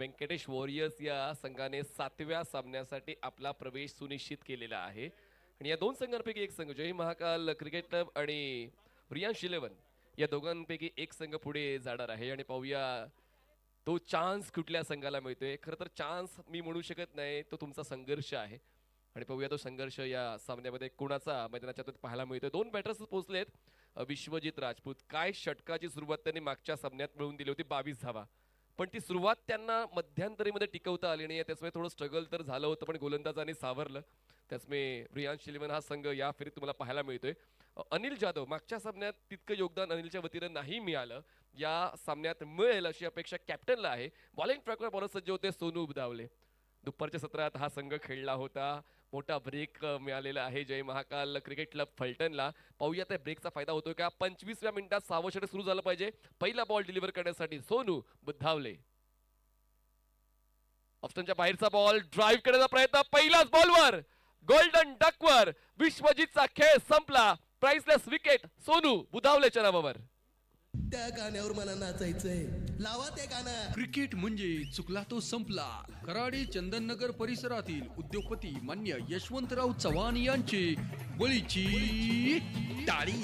Venkatesh warriors या संघाने 7व्या सामन्यासाठी आपला प्रवेश सुनिश्चित केलेला आहे आणि या दोन संघांपैकी एक संघ जय महाकाल क्रिकेट क्लब आणि रियांश 11 या दोघांपैकी एक संघ पुढे जाणार आहे आणि पाहूया तो चान्स कुठल्या संघाला मिळतोय. खरं तर चान्स मी म्हणू शकत नाही, तो तुमचा संघर्ष आहे आणि पाहूया तो संघर्ष या सामन्यामध्ये कोणाचा मैदानाच्या आत पाहायला मिळतोय. दोन बॅटर्स पोहोचलेत. विश्वजित राजपूत, काय षटकाची सुरुवात त्यांनी मागच्या सामन्यात मिळवून दिली होती 22 धावा, पण ती सुरुवात त्यांना मध्यंतरीमध्ये टिकवता आली नाही. त्याचमुळे थोडं स्ट्रगल तर झालं होतं, पण गोलंदाजांनी सावरलं. त्याचमुळे रियांश 11 हा संघ या फेरीत तुम्हाला पाहायला मिळतोय. अनिल जाधव, मागच्या सामन्यात तितकं योगदान अनिलच्या वतीनं नाही मिळालं, या सामन्यात मिळेल अशी अपेक्षा कॅप्टनला आहे. बॉलिंग ट्रॅकवर बॉलर सज्ज होते सोनू बुधावले. दुपारच्या सत्रात हा संघ खेळला होता. मोठा ब्रेक मिळालेला आहे जय महाकाल क्रिकेट क्लब फलटणला. पाहूया त्या ब्रेकचा फायदा होतोय का. 25व्या मिनिटात 6वं षटक सुरू झालं पाहिजे. पहिला बॉल डिलिव्हर करण्यासाठी सोनू बुधावले. ऑप्शनच्या बाहेरचा बॉल ड्राईव्ह करण्याचा प्रयत्न, पहिलाच बॉलवर गोल्डन डकवर विश्वजितचा खेळ संपला. प्राइसलेस विकेट सोनू बुधावलेच्या नावावर. त्या गाण्यावर मला नाचायचंय, लावा ते गाणं. क्रिकेट म्हणजे चुकला तो संपला. कराडी चंदननगर परिसरातील उद्योगपती मान्य यशवंतराव चव्हाण यांची बळीची टाळी.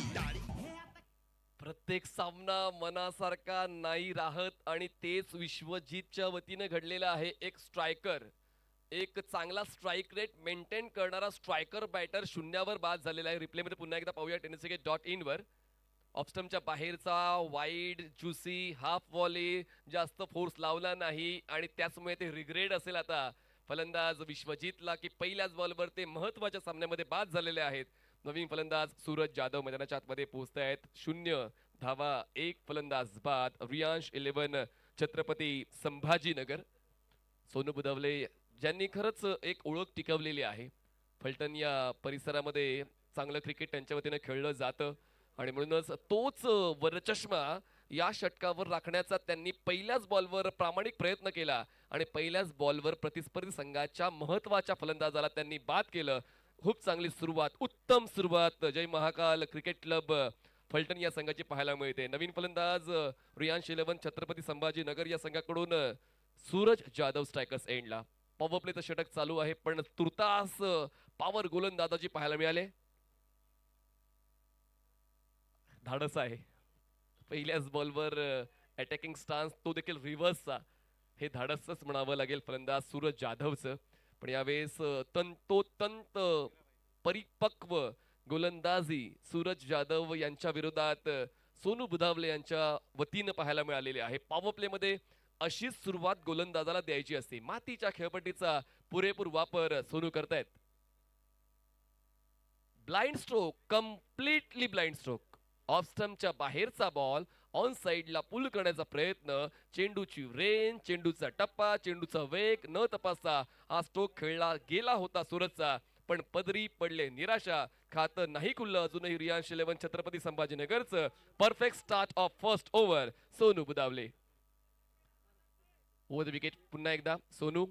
प्रत्येक सामना मनासारखा नाही राहत आणि तेच विश्वजितच्या वतीने घडलेला आहे. एक स्ट्रायकर, एक चांगला स्ट्राईक रेट मेंटेन करणारा स्ट्रायकर बॅटर शून्यावर बाद झालेला आहे. रिप्लेमध्ये पुन्हा एकदा पाहूया tenniscricket.in वर. ऑफस्टमच्या बाहेरचा वाईड ज्युसी हाफ वॉली, जास्त फोर्स लावला नाही आणि त्याचमुळे ते रिग्रेट असेल आता फलंदाज विश्वजितला की पहिल्याच बॉलवर ते महत्वाच्या सामन्यामध्ये बाद झालेले आहेत. नवीन फलंदाज सूरज जाधव मैदानाच्या आतमध्ये पोहोचत आहेत. 0 धावा, 1 फलंदाज बाद. रियांश 11 छत्रपती संभाजीनगर. सोनू बुधावले ज्यांनी खरंच एक ओळख टिकवलेली आहे. फलटण या परिसरामध्ये चांगलं क्रिकेट त्यांच्या वतीने खेळलं जातं आणि म्हणूनच तोच वरचष्मा या षटकावर राखण्याचा त्यांनी पहिल्याच बॉलवर प्रामाणिक प्रयत्न केला आणि पहिल्याच बॉलवर प्रतिस्पर्धी संघाच्या महत्वाच्या फलंदाजाला त्यांनी बाद केलं. खूप चांगली सुरुवात, उत्तम सुरुवात जय महाकाल क्रिकेट क्लब फलटण या संघाची पाहायला मिळते. नवीन फलंदाज रियांश 11 छत्रपती संभाजीनगर या संघाकडून सूरज जाधव स्ट्रायकर्स एंडला. पॉवर प्लेचं षटक चालू आहे, पण तुर्तास पॉवर गोलंदाजाची पाहायला मिळाले. धाडस आहे पहिल्याच बॉलवर अटॅकिंग स्टान्स, तो देखील रिव्हर्सचा. हे धाडसच म्हणावं लागेल फलंदाज सूरज जाधवचं. पण यावेळेस तंतोतंत परिपक्व गोलंदाजी सूरज जाधव यांच्या विरोधात सोनू बुधावले यांच्या वतीनं पाहायला मिळालेली आहे. पॉवर प्ले मध्ये अशीच सुरुवात गोलंदाजाला द्यायची असते. मातीच्या खेळपट्टीचा पुरेपूर वापर सोनू करतायत. Blind stroke, completely blind stroke. ऑफस्टमच्या बाहेरचा बॉल ऑन साइडला पुल करण्याचा प्रयत्न. चेंडूची रेंज, चेंडूचा टप्पा, चेंडूचा वेग न तपासता हा स्ट्रोक खेळला गेला होता सूरजचा, पण पदरी पडले. निराशा खातं नाही खुललं अजूनही रियांश 11 छत्रपती संभाजीनगरचं. Perfect start of first over Sonu Budhawale. Over the wicket पुन्हा एकदा सोनू.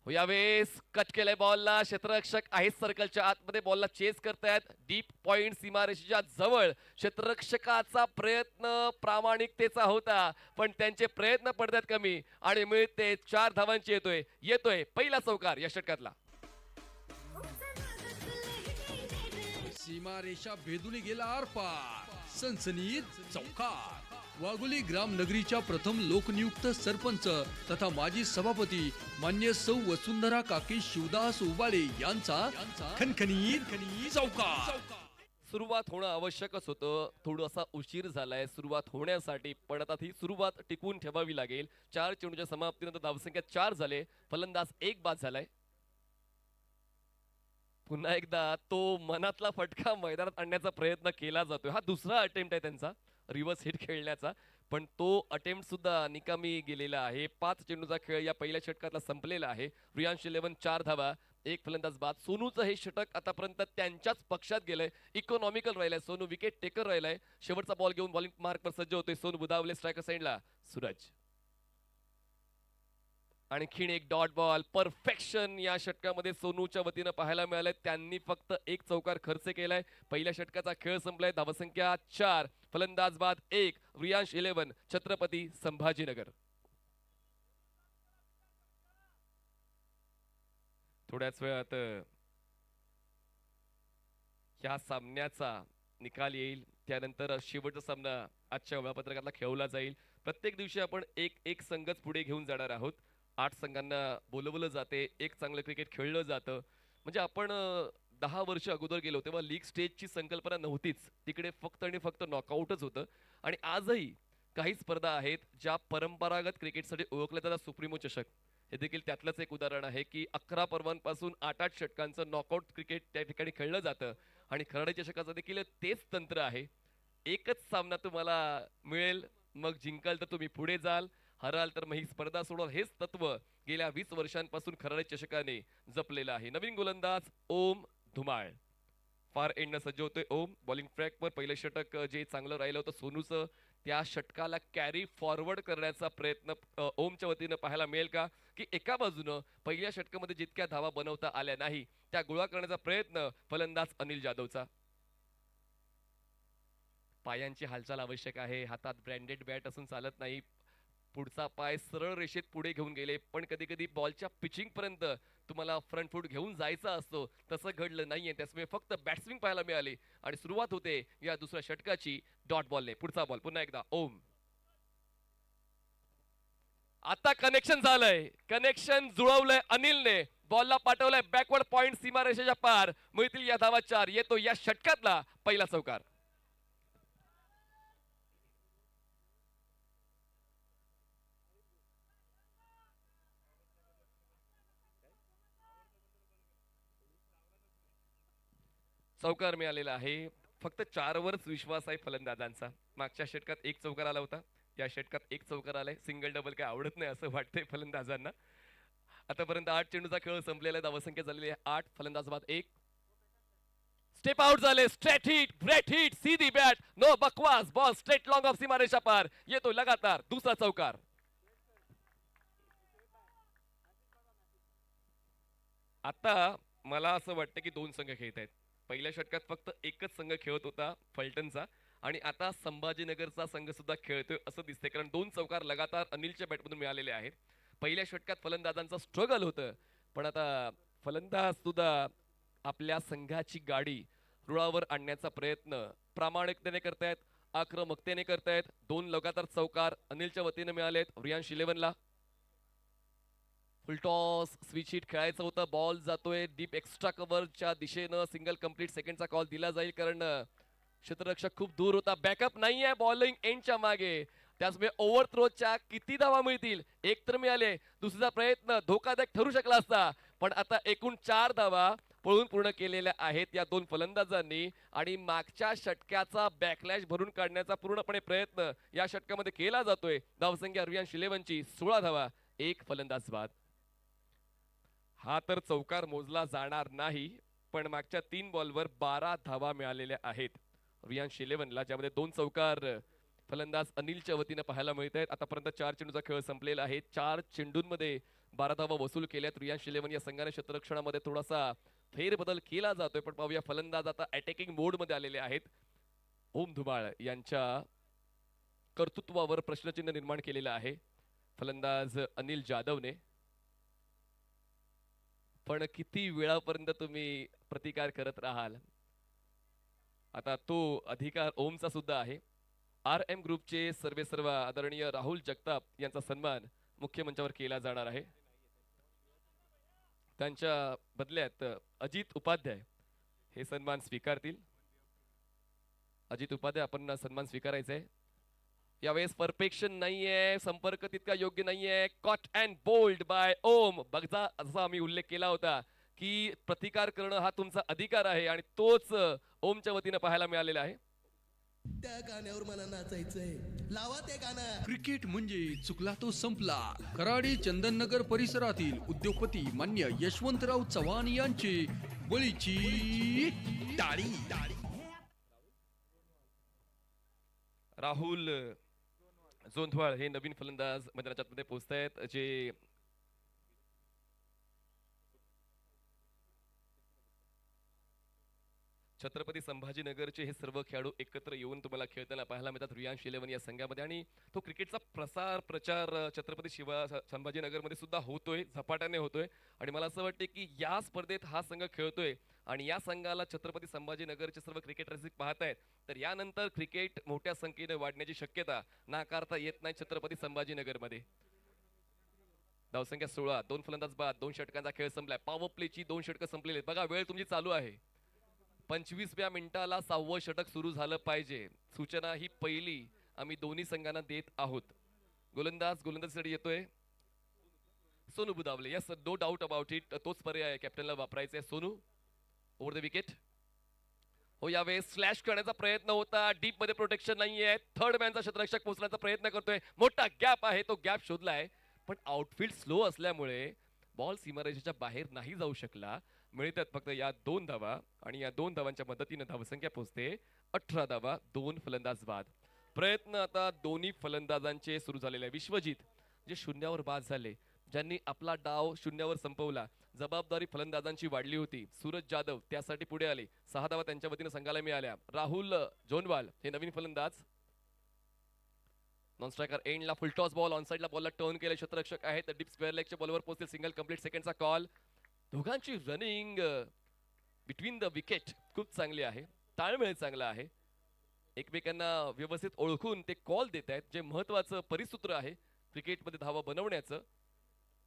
यावेळेस कट केलाय बॉलला. क्षेत्ररक्षक आहेत सर्कलच्या आतमध्ये, बॉलला चेस करतायत. डीप पॉइंट सीमारेषेच्या जवळ क्षेत्ररक्षकाचा प्रयत्न प्रामाणिकतेचा होता, पण त्यांचे प्रयत्न पडतात कमी आणि मिळते 4 धावांची. येतोय पहिला चौकार या षटकातला. सीमारेषा भेदून गेला आरपार. सनसनीत चौकार. वाघोली ग्राम नगरीच्या प्रथम लोकनियुक्त सरपंच तथा माजी सभापती मान्य सौ वसुंधरा काकी शिवदास उबाळे यांचा खनखनीत चौकार. सुरुवात होणं आवश्यकच होतं. थोडासा उशीर झालाय सुरुवात होण्यासाठी, पण आता ही सुरुवात टिकवून ठेवावी लागेल. 4 चेंडूच्या समाप्तीनंतर धावसंख्या 4 झाले. फलंदाज 1 बाद झालाय. पुन्हा एकदा तो मनातला फटका मैदानात आणण्याचा प्रयत्न केला जातोय. हा दुसरा अटेम्प्ट आहे त्यांचा रिव्हर्स हिट खेळण्याचा, पण तो अटेम्प्ट सुद्धा निकामी गेलेला आहे. 5 चेंडूचा खेळ या पहिल्या षटकातला संपलेला आहे. रियांश 11 4 धावा, 1 फलंदाज बाद. सोनूचं हे षटक आतापर्यंत त्यांच्याच पक्षात गेलंय. इकॉनॉमिकल राहिलाय सोनू, विकेट टेकर राहिलाय. शेवटचा बॉल घेऊन बॉलिंग मार्कवर सज्ज होतोय सोनू बुधावले. स्ट्रायकर साइडला सूरज. आणखीन एक डॉट बॉल. परफेक्शन या षटकामध्ये सोनूच्या वतीनं पाहायला मिळालंय. त्यांनी फक्त 1 चौकार खर्च केलाय. पहिल्या षटकाचा खेळ संपलाय. धावसंख्या 4, फलंदाज बाद 1. रियांश 11 छत्रपती संभाजीनगर. थोड्याच वेळात ह्या सामन्याचा निकाल येईल. त्यानंतर शेवटचा सामना आजच्या वेळापत्रकातला खेळवला जाईल. प्रत्येक दिवशी आपण एक एक संघच पुढे घेऊन जाणार आहोत. 8 संघांना बोलवलं जाते, एक चांगलं क्रिकेट खेळलं जातं. म्हणजे आपण 10 वर्ष अगोदर गेलो तेव्हा लीग स्टेजची संकल्पना नव्हतीच. तिकडे फक्त आणि फक्त नॉकआउटच होतं. आणि आजही काही स्पर्धा आहेत ज्या परंपरागत क्रिकेटसाठी ओळखल्या जातात. सुप्रीमो चषक हे देखील त्यातलंच एक उदाहरण आहे की 11 पर्वांपासून 8-8 षटकांचं नॉकआउट क्रिकेट त्या ठिकाणी खेळलं जातं. आणि खराडे चषकाचं देखील तेच तंत्र आहे. एकच सामना तुम्हाला मिळेल, मग जिंकाल तर तुम्ही पुढे जाल, हराल तर मग ही स्पर्धा सोडवाल. हेच तत्व गेल्या 20 वर्षांपासून खराडे चषकाने जपलेलं आहे. नवीन गोलंदाज ओम धुमाळ फार एंडनं सज्ज होतोय. ओम बॉलिंग ट्रॅकवर पहिलं षटक जे चांगलं राहिलं होतं सोनूचं, त्या षटकाला कॅरी फॉरवर्ड करण्याचा प्रयत्न ओमच्या वतीनं पाहायला मिळेल का, की एका बाजूनं पहिल्या षटकामध्ये जितक्या धावा बनवता आल्या नाही त्या गोळा करण्याचा प्रयत्न फलंदाज अनिल जाधवचा. पायांची हालचाल आवश्यक आहे. हातात ब्रँडेड बॅट असून चालत नाही. पुढचा पाय सरळ रेषेत पुढे घेऊन गेले, पण कधी कधी बॉलच्या पिचिंग पर्यंत तुम्हाला फ्रंट फूट घेऊन जायचा असतो, तसं घडलं नाहीये. त्यामुळे फक्त बॅट्सविंग पाहायला मिळाली आणि सुरुवात होते या दुसऱ्या षटकाची डॉट बॉलने. पुढचा बॉल पुन्हा एकदा ओम. आता कनेक्शन झालंय, कनेक्शन जुळवलंय अनिलने. बॉलला पाठवलंय बॅकवर्ड पॉइंट सीमारेषेच्या पार. मिळतील या धावा 4. येतो या षटकातला पहिला चौकार. चौकार मिळालेला आहे. फक्त 4 वरच विश्वास आहे फलंदाजांचा. मागच्या षटकात एक चौकार आला होता, या षटकात एक चौकार आलाय. सिंगल डबल काय आवडत नाही असं वाटतंय फलंदाजांना. आतापर्यंत 8 चेंडूचा खेळ संपलेला आहे. धावसंख्या झालेली आहे 8. फलंदाज बाद 1. स्टेप आउट झाले. स्ट्रेट हिट, ग्रेट हिट, सीधी बॅट, नो बकवास. बॉल स्ट्रेट लॉंग ऑफ सीमारेषा पार. येतो लगातार दुसरा चौकार. आता मला असं वाटतं की 2 संघ खेळत आहेत. पहिल्या षटकात फक्त एकच संघ खेळत होता फलटणचा, आणि आता संभाजीनगरचा संघ सुद्धा खेळतोय असं दिसतंय, कारण 2 चौकार लगातार अनिलच्या बॅटमधून मिळालेले आहेत. पहिल्या षटकात फलंदाजांचा स्ट्रगल होतं, पण आता फलंदाज सुद्धा आपल्या संघाची गाडी रुळावर आणण्याचा प्रयत्न प्रामाणिकतेने करतायत, आक्रमकतेने करतायत. 2 लगातार चौकार अनिलच्या वतीने मिळालेत. रियांश 11ला फुलटॉस स्विच हिट खेळायचं होतं. बॉल जातोय डीप एक्स्ट्रा कव्हरच्या दिशेनं. सिंगल कंप्लीट सेकंडचा कॉल दिला जाईल, कारण क्षेत्ररक्षक खूप दूर होता. बॅकअप नाहीये बॉलिंग एंडच्या मागे. त्याचमुळे ओव्हर थ्रोच्या किती धावा मिळतील? 1 तर मिळाले. दुसरा प्रयत्न धोकादायक ठरू शकला असता, पण आता एकूण 4 धावा पळून पूर्ण केलेल्या आहेत या 2 फलंदाजांनी. आणि मागच्या षटकाचा बॅकलॅश भरून काढण्याचा पूर्णपणे प्रयत्न या षटकामध्ये केला जातोय. धावसंख्या रियांश 11ची 16 धावा, 1 फलंदाज बाद. हा तर चौकार मोजला जाणार नाही, पण मागच्या 3 बॉलवर 12 धावा मिळालेल्या आहेत रियांश 11ला, ज्यामध्ये 2 चौकार फलंदाज अनिलच्या वतीने पाहायला मिळत आहेत. आतापर्यंत 4 चेंडूचा खेळ संपलेला आहे. 4 चेंडूंमध्ये 12 धावा वसूल केल्यात रियांश 11. या संघाने क्षेत्ररक्षणामध्ये थोडासा फेरबदल केला जातोय, पण पाहूया फलंदाज आता अटॅकिंग मोड मध्ये आलेले आहेत. ओम धुमाळ यांच्या कर्तृत्वावर प्रश्नचिन्ह निर्माण केलेलं आहे फलंदाज अनिल जाधवने. पण किती वेळापर्यंत तुम्ही प्रतिकार करत राहाल? आता तो अधिकार ओमचा सुद्धा आहे. RM ग्रुपचे सर्व आदरणीय राहुल जगताप यांचा सन्मान मुख्य मंचावर केला जाणार आहे. त्यांच्या बदल्यात अजित उपाध्याय हे सन्मान स्वीकारतील. अजित उपाध्याय आपण सन्मान स्वीकारायचा आहे. यावेळेस परफेक्शन नाहीये, संपर्क तितका योग्य नाहीये. कॉट अँड बोल्ड बाय ओम. बघा, असा आम्ही उल्लेख केला होता की प्रतिकार करणं हा तुमचा अधिकार आहे, आणि तोच ओमच्या वतीने पाहायला मिळालेला आहे. त्या गाण्यावर मला नाचायचंय, लावा ते गाणं. क्रिकेट म्हणजे चुकला तो संपला. कराडी चंदननगर परिसरातील उद्योगपती मान्य यशवंतराव चव्हाण यांची बळीची टाळी. राहुल जोंधवाळ हे नवीन फलंदाज मैदानाच्या मध्ये पोहोचतायत, जे छत्रपती संभाजीनगरचे हे सर्व खेळाडू एकत्र येऊन तुम्हाला खेळताना पाहायला मिळतात रियांश 11 या संघामध्ये. आणि तो क्रिकेटचा प्रचार छत्रपती संभाजीनगरमध्ये सुद्धा होतोय, झपाट्याने होतोय. आणि मला असं वाटतं की या स्पर्धेत हा संघ खेळतोय आणि या संघाला छत्रपती संभाजीनगरचे सर्व क्रिकेट रसिक पाहतायत, तर यानंतर क्रिकेट मोठ्या संख्येने वाढण्याची शक्यता नाकारता येत नाही छत्रपती संभाजीनगरमध्ये. धावसंख्या 16, 2 फलंदाज बाद, 2 षटकांचा खेळ संपलाय. पॉवर प्लेची 2 षटकं संपलेली आहेत. बघा वेळ तुमची चालू आहे. 25व्या मिनिटाला 6वं षटक सुरू झालं पाहिजे. सूचना ही पहिली आम्ही दोन्ही संघांना देत आहोत. गोलंदाजीसाठी येतोय Sonu Budawale. Yes, no doubt about it, तोच पर्याय कॅप्टनला वापरायचा आहे. Sonu over the wicket. हो, यावेळेस स्लॅश करण्याचा प्रयत्न होता, डीप मध्ये प्रोटेक्शन नाहीये. थर्ड मॅनचा क्षेत्ररक्षक पोहोचण्याचा प्रयत्न करतोय. मोठा गॅप आहे, तो गॅप शोधलाय, पण आउटफील्ड स्लो असल्यामुळे बॉल सीमारेषेच्या बाहेर नाही जाऊ शकला. मिळतात फक्त या 2 धावा आणि या 2 धावांच्या मदतीने धावसंख्या पोहोचते 18 धावा, 2 फलंदाज बाद. प्रयत्न आता दोन्ही फलंदाजांचे सुरू झालेले आहे. विश्वजित जे शून्यावर बाद झाले, ज्यांनी आपला डाव शून्यावर संपवला, जबाबदारी फलंदाजांची वाढली होती. सूरज जाधव त्यासाठी पुढे आले, 6 धावा त्यांच्या वतीने संघाला मिळाल्या. राहुल जोनवाल हे नवीन फलंदाज. नॉन स्ट्रायकर एंडला फुल टॉस बॉल, ऑन साइडला बॉलला टर्न केले क्षेत्ररक्षक आहेत. डीप स्क्वेअर लेगच्या बॉलवर पोहोचतील. सिंगल कंप्लीट, सेकंडचा कॉल. दोघांची रनिंग बिटवीन द विकेट खूप चांगली आहे, ताळमेळ चांगला आहे. एकमेकांना व्यवस्थित ओळखून ते कॉल देत आहेत, जे महत्वाचं परिसूत्र आहे क्रिकेटमध्ये धावा बनवण्याचं.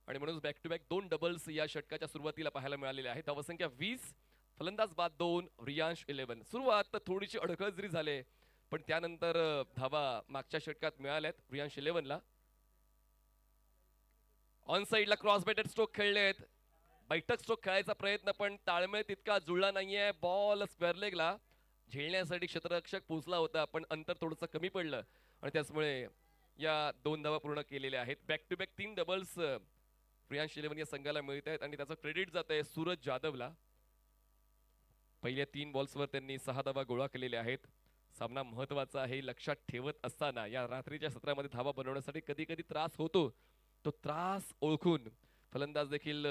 आणि म्हणून बॅक टू बॅक 2 डबल्स या षटकाच्या सुरुवातीला पाहायला मिळालेले आहे. धावसंख्या 20, फलंदाज बाद 2, रियांश 11. सुरुवात थोडीशी अडखळ जरी झाले, पण त्यानंतर धावा मागच्या षटकात मिळाल्यात रियांश 11ला. ऑन साइडला क्रॉस बॅटेड स्ट्रोक खेळलेत. बैठक स्ट्रोक खेळायचा प्रयत्न, पण ताळमेळ तितका जुळला नाहीये. बॉल स्क्वेअर लेगला झेलण्यासाठी क्षेत्ररक्षक पोहोचला होता, पण अंतर थोडंसं कमी पडलं आणि त्याचमुळे या 2 धावा पूर्ण केलेल्या आहेत. Back to back 3 doubles Riyansh 11 या संघाला मिळत आहेत आणि त्याचं क्रेडिट जात आहे सूरज जाधवला. पहिल्या 3 बॉल्सवर त्यांनी 6 धावा गोळा केलेल्या आहेत. सामना महत्वाचा आहे लक्षात ठेवत असताना या रात्रीच्या सत्रामध्ये धावा बनवण्यासाठी कधी कधी त्रास होतो. तो त्रास ओळखून फलंदाज देखील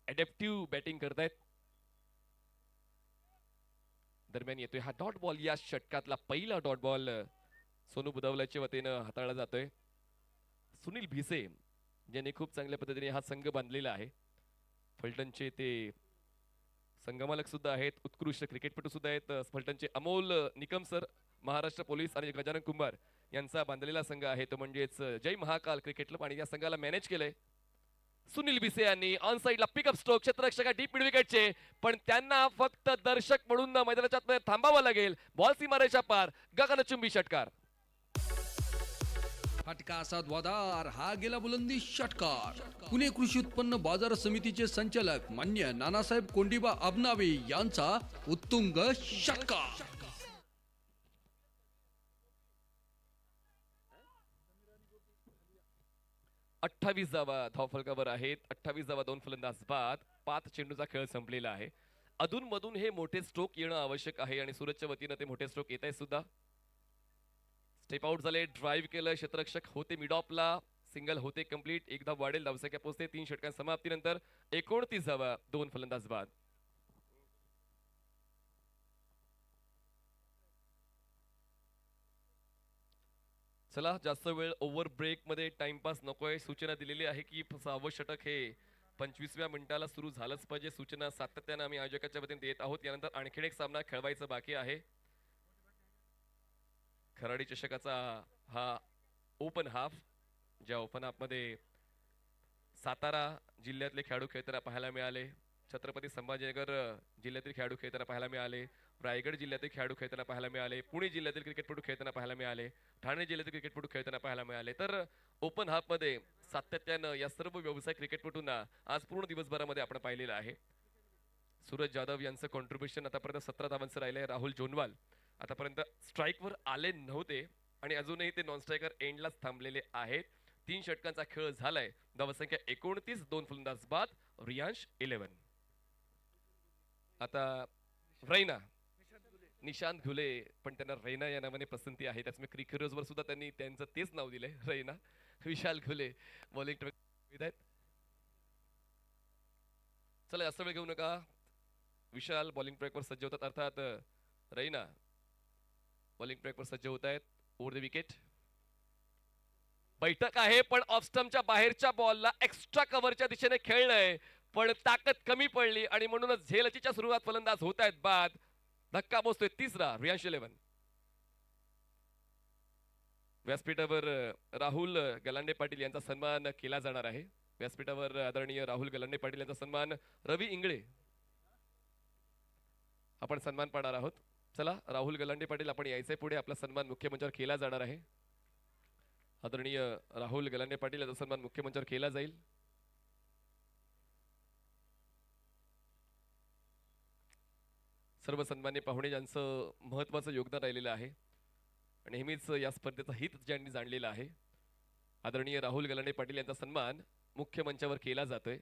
अडॅप्टिव्ह बॅटिंग करतायत. दरम्यान येतोय हा डॉट बॉल. या षटकातला पहिला डॉट बॉल सोनू बुदावल्याच्या वतीनं हाताळला जातोय. सुनील भिसे ज्यांनी खूप चांगल्या पद्धतीने हा संघ बांधलेला आहे. फलटणचे ते संघमालक सुद्धा आहेत, उत्कृष्ट क्रिकेटपटू सुद्धा आहेत. फलटणचे अमोल निकम सर, महाराष्ट्र पोलीस आणि गजानन कुंभार यांचा बांधलेला संघ आहे तो म्हणजेच जय महाकाल क्रिकेट क्लब. आणि या संघाला मॅनेज केलंय सुनील भिसे यांनी. ऑन साइडला पिकअप स्ट्रोक, क्षेत्ररक्षक डीप मिड विकेटचे, पण त्यांना फक्त दर्शक म्हणून मैदानाच्या आतमध्ये थांबावं लागेल. बॉल सीमारेषा पार, गगनचुंबी षटकार. फटका साधवादार, हा गेला बुलंदी षटकार. पुणे कृषी उत्पन्न बाजार समितीचे संचालक मान्य नानासाहेब कोंडीबा आबनावे यांचा उत्तुंग षटकार. 28 धावा धावफलकावर आहेत. 28 धावा, 2 फलंदाज बाद. 5 चेंडूचा खेळ संपलेला आहे. अधून मधून हे मोठे स्ट्रोक येणं आवश्यक आहे आणि सूरजच्या वतीनं ते मोठे स्ट्रोक येत आहे सुद्धा. स्टेप आउट झाले, ड्राईव्ह केलं, क्षेत्ररक्षक होते मिड ऑफला, सिंगल होते कंप्लीट. एक धाव वाढेल, धावसंख्या पोहोचते 3 षटकां समाप्तीनंतर 29 धावा, 2 फलंदाज बाद. चला, जास्त वेळ ओव्हर ब्रेक मध्ये टाइमपास नकोय. सूचना दिलेली आहे की 6वं षटक हे 25व्या मिनिटाला सुरू झालंच पाहिजे. सूचना सातत्याने आम्ही आयोजकाच्या वतीने देत आहोत. यानंतर आणखीन एक सामना खेळवायचा बाकी आहे. खराडी चषकाचा हा ओपन हाफ, ज्या ओपन हाफ मध्ये सातारा जिल्ह्यातले खेळाडू खेळताना पाहायला मिळाले, छत्रपती संभाजीनगर जिल्ह्यातील खेळाडू खेळताना पाहायला मिळाले, रायगड जिल्ह्यातील खेळाडू खेळताना पाहायला मिळाले, पुणे जिल्ह्यातील क्रिकेटपटू खेळताना पाहायला मिळाले, ठाणे जिल्ह्यातील क्रिकेटपटू खेळताना पाहायला मिळाले. तर ओपन हाफ मध्ये सातत्यानं या सर्व व्यावसायिक क्रिकेटपटूंना आज पूर्ण दिवसभरामध्ये आपण पाहिलेलं आहे. सूरज जाधव यांचं कॉन्ट्रीब्युशन आतापर्यंत 17 धावांचं राहिलंय. राहुल जोनवाल आतापर्यंत स्ट्राईकवर आले नव्हते आणि अजूनही ते नॉन स्ट्रायकर एंडलाच थांबलेले आहेत. 3 षटकांचा खेळ झालाय. धावसंख्या 29, 2 फलंदाज बाद, रियांश 11. आता रैना निशांत घुले, पण त्यांना रैना या नावाने पसंती आहे. त्याचमुळे क्रिकेटर्सवर सुद्धा त्यांनी त्यांचं तेच नाव दिलंय, रैना. विशाल घुले बॉलिंग आहेत. चला, जास्त वेळ घेऊ नका. विशाल बॉलिंग ट्रॅकवर सज्ज होतात. अर्थात रैना बॉलिंग ट्रॅकवर सज्ज होत आहेत. Over the wicket. बैठक आहे पण ऑफस्टमच्या बाहेरच्या बॉलला एक्स्ट्रा कव्हरच्या दिशेने खेळलंय पण ताकद कमी पडली आणि म्हणूनच झेलचीच्या सुरुवात फलंदाज होत आहेत बाद. धक्का बसतोय तिसरा. रियांश 11. व्यासपीठावर राहुल गलांडे पाटील यांचा सन्मान केला जाणार आहे. व्यासपीठावर आदरणीय राहुल गलांडे पाटील यांचा सन्मान रवी इंगळे आपण सन्मान पाहणार आहोत. चला राहुल गलांडे पाटील आपण यायचंय पुढे. आपला सन्मान मुख्य मंचावर केला जाणार आहे. आदरणीय राहुल गलांडे पाटील यांचा सन्मान मुख्य मंचावर केला जाईल. सर्व सन्मान्य पाहुणे ज्यांचं महत्वाचं योगदान राहिलेलं आहे नेहमीच या स्पर्धेचा हित ज्यांनी जाणलेला आहे. आदरणीय राहुल गलांडे पाटील यांचा सन्मान मुख्य मंचावर केला जातोय.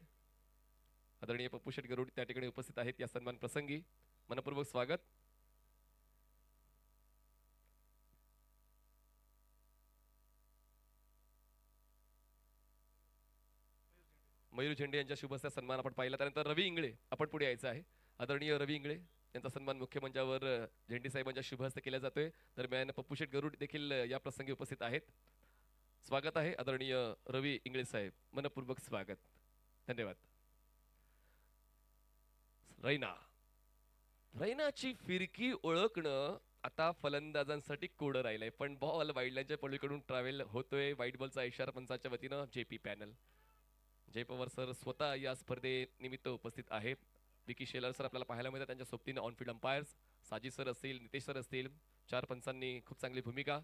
आदरणीय पप्पू शेट गरुड त्या ठिकाणी उपस्थित आहेत. या सन्मान प्रसंगी मनपूर्वक स्वागत. मयूर झेंडे यांच्या शुभ हस्ते सन्मान आपण पाहिला. त्यानंतर रवी इंगळे आपण पुढे यायचं आहे. आदरणीय रवी इंगळे यांचा सन्मान मुख्य मंचावर झेंडे साहेबांच्या शुभ हस्ते केला जातोय. दरम्यान पप्पू शेट गरुड देखील या प्रसंगी उपस्थित आहेत. स्वागत आहे आदरणीय रवी इंगळे साहेब. मनपूर्वक स्वागत. धन्यवाद. रैनाची फिरकी ओळखणं आता फलंदाजांसाठी कोडं राहिलंय पण बॉल वाईडलाईनच्या पलीकडून ट्रॅव्हल होतोय. वाईट बॉलचा इशारा पंचांच्या वतीनं जेपी पॅनल. जय पवार सर स्वतः या स्पर्धेनिमित्त उपस्थित आहे. विकी शेलार सर आपल्याला पाहायला मिळतात. त्यांच्या सोबतीनं ऑनफिल्ड अंपायर्स साजिद सर असतील, नितेश सर असतील. 4 पंचांनी खूप चांगली भूमिका.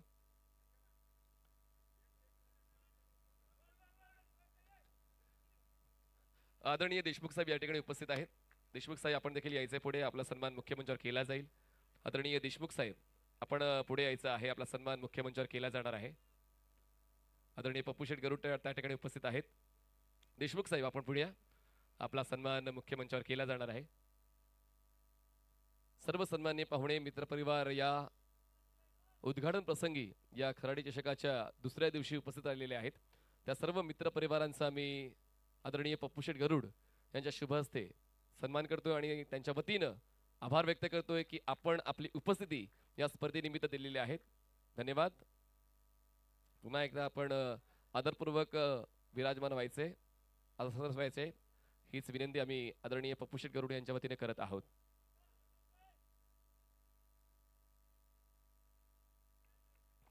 आदरणीय देशमुख साहेब या ठिकाणी उपस्थित आहेत. देशमुख साहेब आपण देखील यायचे पुढे. आपला सन्मान मुख्य मंचावर केला जाईल. आदरणीय देशमुख साहेब आपण पुढे यायचं आहे. आपला सन्मान मुख्य मंचावर केला जाणार आहे. आदरणीय पप्पू शेट गरुड त्या ठिकाणी उपस्थित आहेत. देशमुख साहेब आपण पुढे या. आपला सन्मान मुख्य मंचावर केला जाणार आहे. सर्व सन्मान्य पाहुणे मित्रपरिवार या उद्घाटन प्रसंगी या खराडी चषकाच्या दुसऱ्या दिवशी उपस्थित राहिलेले आहेत. त्या सर्व मित्रपरिवारांचा मी आदरणीय पप्पू शेट गरुड यांच्या शुभ हस्ते सन्मान करतोय आणि त्यांच्या वतीनं आभार व्यक्त करतोय की आपण आपली उपस्थिती या स्पर्धेनिमित्त दिलेली आहे. धन्यवाद. पुन्हा एकदा आपण आदरपूर्वक विराजमान व्हायचे, आदर व्हायचे हीच विनंती आम्ही आदरणीय पप्पू शेट गरुड यांच्या वतीने करत आहोत.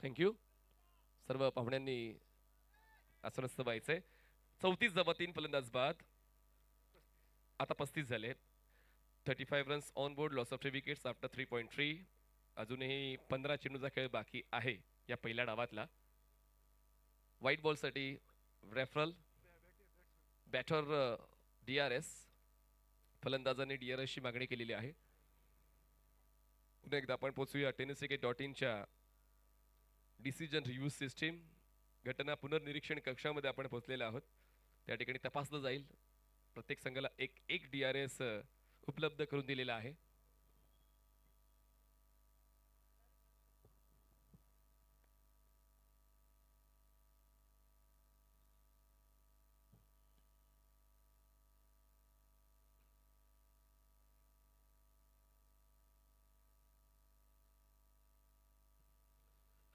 थँक्यू. सर्व पाहुण्यांनी आसनस्थ व्हायचंय. 34 धावा 3 फलंदाज बाद. आता 35 झाले. 35 runs on board. Loss of 3 wickets after 3.3. अजूनही 15 चेंडूचा खेळ बाकी आहे या पहिल्या डावातला. व्हाईट बॉल साठी रेफरल बॅटर DRS. फलंदाजांनी DRS ची मागणी केलेली आहे. पुन्हा एकदा आपण पोहोचूया tenniscricket.in च्या डिसिजन रिव्ह्यू सिस्टीम घटना पुनर्निरीक्षण कक्षामध्ये आपण पोहोचलेले आहोत. त्या ठिकाणी तपासलं जाईल. प्रत्येक संघाला एक DRS उपलब्ध करून दिलेला आहे.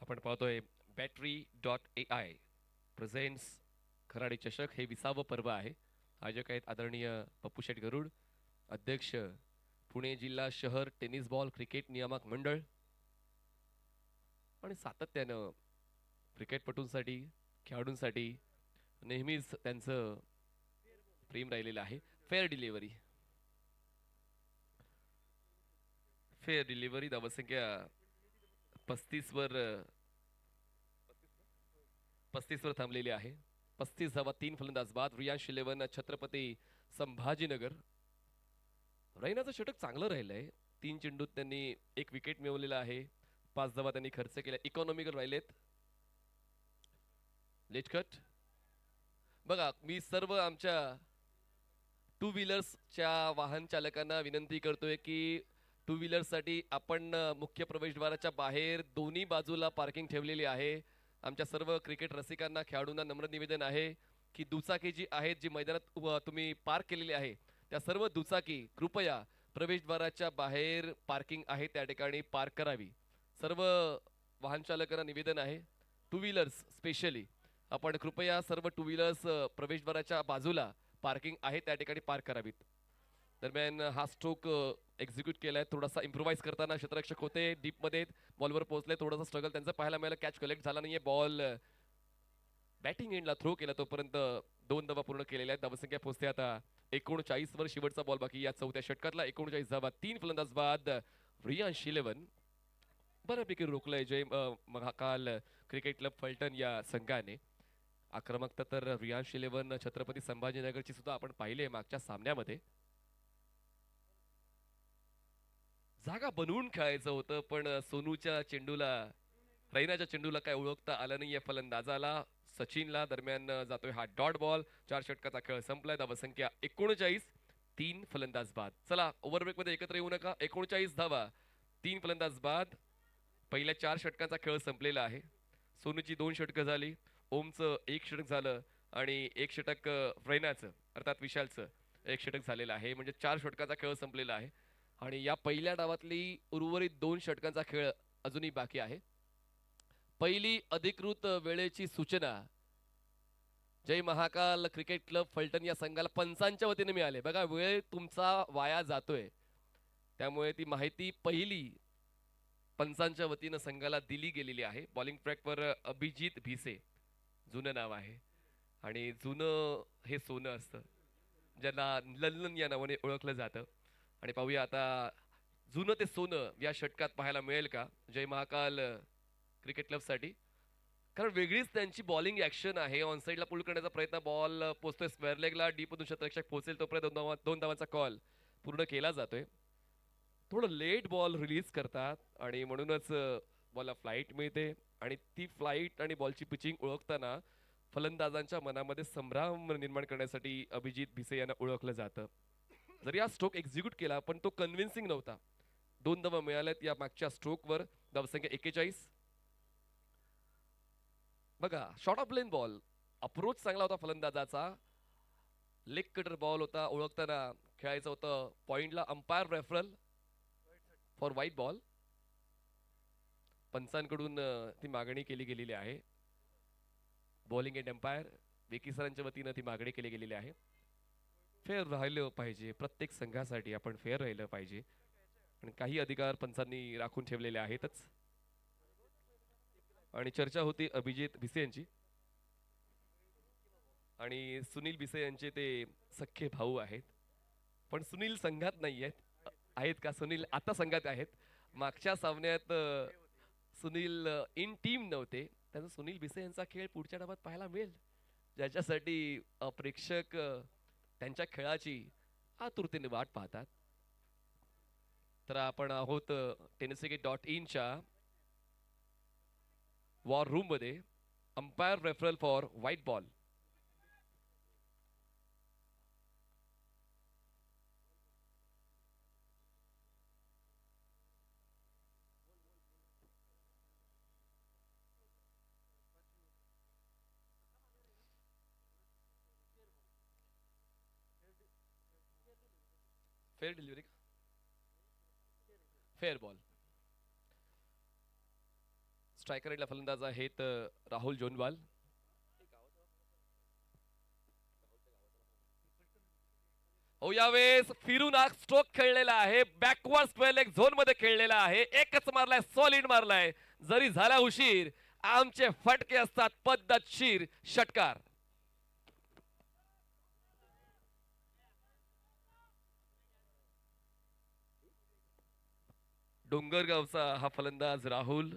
आपण पाहतोय Battery.ai प्रेझेंट्स खराडी चषक. हे 20वे पर्व आहे. आयोजक आहेत आदरणीय पप्पू शेट गरुड, अध्यक्ष पुणे जिल्हा शहर टेनिस बॉल क्रिकेट नियामक मंडळ. आणि सातत्यानं क्रिकेटपटूंसाठी खेळाडूंसाठी नेहमीच त्यांचं प्रेम राहिलेलं आहे. फेअर डिलिव्हरी धावसंख्या 35 वर थांबलेली आहे. 35 धावा 3 फलंदाज बाद. रियांश 11 छत्रपती संभाजीनगर. रैनाचं षटक चांगलं राहिलंय. 3 चेंडूत त्यांनी 1 विकेट मिळवलेला आहे. 5 धावा त्यांनी खर्च केल्या. इकॉनॉमिकल राहिलेत. Late cut. बघा मी सर्व आमच्या 2 व्हीलर्सच्या वाहन चालकांना विनंती करतोय की 2 व्हीलरसाठी आपण मुख्य प्रवेशद्वाराच्या बाहेर दोन्ही बाजूला पार्किंग ठेवलेली आहे. आमच्या सर्व क्रिकेट रसिकांना खेळाडूंना नम्र निवेदन आहे की दुचाकी जी आहेत जी मैदानात तुम्ही पार्क केलेली आहे त्या सर्व दुचाकी कृपया प्रवेशद्वाराच्या बाहेर पार्किंग आहे त्या ठिकाणी पार्क करावी. सर्व वाहन चालकांना निवेदन आहे, टू व्हीलर्स स्पेशली आपण कृपया सर्व टू व्हीलर्स प्रवेशद्वाराच्या बाजूला पार्किंग आहे त्या ठिकाणी पार्क करावीत. दरम्यान हा स्ट्रोक एक्झिक्यूट केलाय. थोडासा इम्प्रोवाइज करताना क्षेत्ररक्षक होते, डीप मध्ये बॉलवर पोहोचले. थोडासा स्ट्रगल त्यांचा पाहायला मिळाला. कॅच कलेक्ट झाला नाहीये. बॉल बॅटिंग एंडला थ्रो केला, तोपर्यंत 2 धावा पूर्ण केलेल्या आहेत. धावसंख्या पोहोचते आता 39 वर. शेवटचा बॉल बाकी या चौथ्या षटकातला. 39 धावा, 3 फलंदाज बाद. रियांश 11 बऱ्यापैकी रोखलंय जय महाकाल क्रिकेट क्लब फलटण या संघाने. आक्रमकता तर रियांश 11 छत्रपती संभाजीनगरची सुद्धा आपण पाहिली मागच्या सामन्यामध्ये. जागा बनवून खेळायचं होतं, पण सोनूच्या चेंडूला, रैनाच्या चेंडूला काय ओळखता आलं नाही या फलंदाजाला. सचिनला दरम्यान जातोय हा डॉट बॉल. 4 षटकाचा खेळ संपलाय. धावसंख्या 39, 3 फलंदाज बाद. चला ओव्हरब्रेक मध्ये एकत्र येऊ नका. 39 धावा, 3 फलंदाज बाद. पहिल्या 4 षटकाचा खेळ संपलेला आहे. सोनूची 2 षटकं झाली, ओमचं 1 षटक झालं आणि 1 षटक रैनाचं अर्थात विशालचं 1 षटक झालेलं आहे. म्हणजे 4 षटकाचा खेळ संपलेला आहे आणि या पहिल्या डावातली उर्वरित 2 षटकांचा खेळ अजूनही बाकी आहे. पहिली अधिकृत वेळेची सूचना जय महाकाल क्रिकेट क्लब फलटण या संघाला पंचांच्या वतीने मिळाले. बघा वेळ तुमचा वाया जातोय, त्यामुळे ती माहिती पहिली पंचांच्या वतीनं संघाला दिली गेलेली आहे. बॉलिंग ट्रॅकवर अभिजित भिसे जुनं नाव आहे आणि जुनं हे सोनं असतं, ज्याला लल्लन या नावाने ओळखलं जातं. आणि पाहूया आता जुनं ते सोनं या षटकात पाहायला मिळेल का जय महाकाल क्रिकेट क्लबसाठी. कारण वेगळीच त्यांची बॉलिंग ऍक्शन आहे. ऑन साईडला पुल करण्याचा प्रयत्न, बॉल पोहोचतोय स्क्वेअर लेगला, डीप मधून क्षेत्ररक्षक पोहोचेल तोपर्यंत 2 धावांचा कॉल पूर्ण केला जातोय. थोडं लेट बॉल रिलीज करतात आणि म्हणूनच बॉलला फ्लाईट मिळते आणि ती फ्लाईट आणि बॉलची पिचिंग ओळखताना फलंदाजांच्या मनामध्ये संभ्रम निर्माण करण्यासाठी अभिजित भिसे यांना ओळखलं जातं. जरी हा स्ट्रोक एक्झिक्यूट केला पण तो कन्व्हिन्सिंग नव्हता. 2 धावा मिळाल्यात या मागच्या स्ट्रोकवर. धावसंख्या 41. बघा शॉर्ट ऑफ प्लेन बॉल, अप्रोच चांगला होता फलंदाजाचा. लेग कटर बॉल होता, ओळखताना खेळायचं होतं पॉइंटला. Umpire referral for white ball. पंचांकडून ती मागणी केली गेलेली आहे. बॉलिंग एंड अंपायर विकी सरांच्या वतीनं ती मागणी केली गेलेली आहे. फेअर राहिलं पाहिजे, प्रत्येक संघासाठी आपण फेअर राहिलं पाहिजे आणि काही अधिकार पंचांनी राखून ठेवलेले आहेतच. आणि चर्चा होती अभिजित भिसे यांची आणि सुनील भिसे यांचे ते सख्खे भाऊ आहेत, पण सुनील संघात नाही आहेत का? सुनील आता संघात आहेत. मागच्या सामन्यात सुनील इन टीम नव्हते. त्याचा सुनील भिसे यांचा खेळ पुढच्या डावात पाहायला मिळेल, ज्याच्यासाठी प्रेक्षक त्यांच्या खेळाची आतुरतेने वाट पाहतात. तर आपण आहोत tenniscricket.in वॉर रूम मध्ये. Umpire referral for white ball. Fair delivery का? Fair ball. स्ट्रायकर एंडला फलंदाज आहेत राहुल जोनवाल. हो यावेळेस फिरून हा स्ट्रोक खेळलेला आहे. बॅकवर्ड स्क्वेअर लेग झोन मध्ये खेळलेला आहे. एकच मारलाय, सॉलिड मारलाय. जरी झाला उशीर, आमचे फटके असतात पद्धतशीर षटकार. डोंगरगावचा हा फलंदाज राहुल.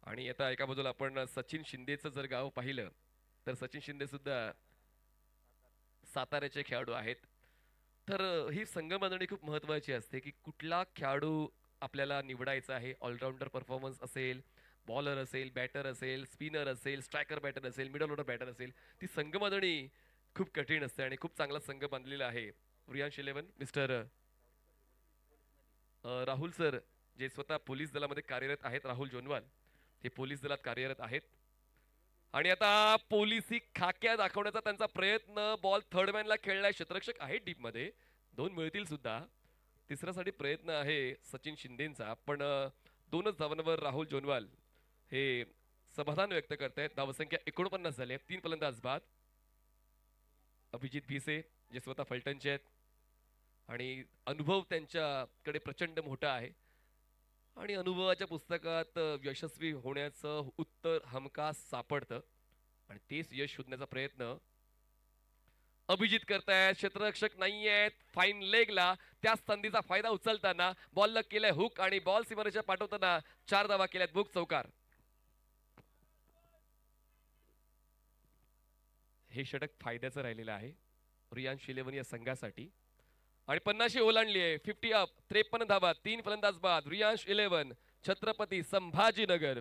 आणि आता एका बाजूला आपण सचिन शिंदेचं जर गाव पाहिलं तर सचिन शिंदे सुद्धा साताऱ्याचे खेळाडू आहेत. तर ही संघबांधणी खूप महत्वाची असते की कुठला खेळाडू आपल्याला निवडायचा आहे. ऑलराऊंडर परफॉर्मन्स असेल, बॉलर असेल, बॅटर असेल, स्पिनर असेल, स्ट्रायकर बॅटर असेल, मिडल ऑर्डर बॅटर असेल, ती संघबांधणी खूप कठीण असते आणि खूप चांगला संघ बांधलेला आहे. रियांश 11 मिस्टर राहुल सर जे स्वतः पोलीस दलामध्ये कार्यरत आहेत. राहुल जोनवाल हे पोलीस दलात कार्यरत आहेत आणि आता पोलिसी खाक्या दाखवण्याचा त्यांचा प्रयत्न. बॉल थर्ड मॅनला खेळलाय. क्षेत्ररक्षक आहे डीप मध्ये. 2 मिळतील सुद्धा. तिसऱ्यासाठी प्रयत्न आहे सचिन शिंदेचा, पण 2च धावांवर राहुल जोनवाल हे समाधान व्यक्त करतायत. धावसंख्या 49 झाली आहे. 3 फलंदाज बाद. अभिजित भिसे जे स्वतः फलटणचे आहेत आणि अनुभव त्यांच्याकडे प्रचंड मोठा आहे आणि अनुभवाच्या पुस्तकात यशस्वी होण्याचं उत्तर हमखास सापडतं आणि तेच यश शोधण्याचा प्रयत्न अभिजित करतायत. क्षेत्ररक्षक नाही आहेत फाईन लेगला. त्या संधीचा फायदा उचलताना बॉलला केलाय हुक आणि बॉल सीमारेषा पाठवताना 4 धावा केल्यात. बुक चौकार. हे षटक फायद्याचं राहिलेलं आहे रियांश 11 या संघासाठी आणि 50 ओलांडली आहे. 50 अप. 53 धावा. 3 फलंदाज बाद. रियांश 11 छत्रपती संभाजीनगर.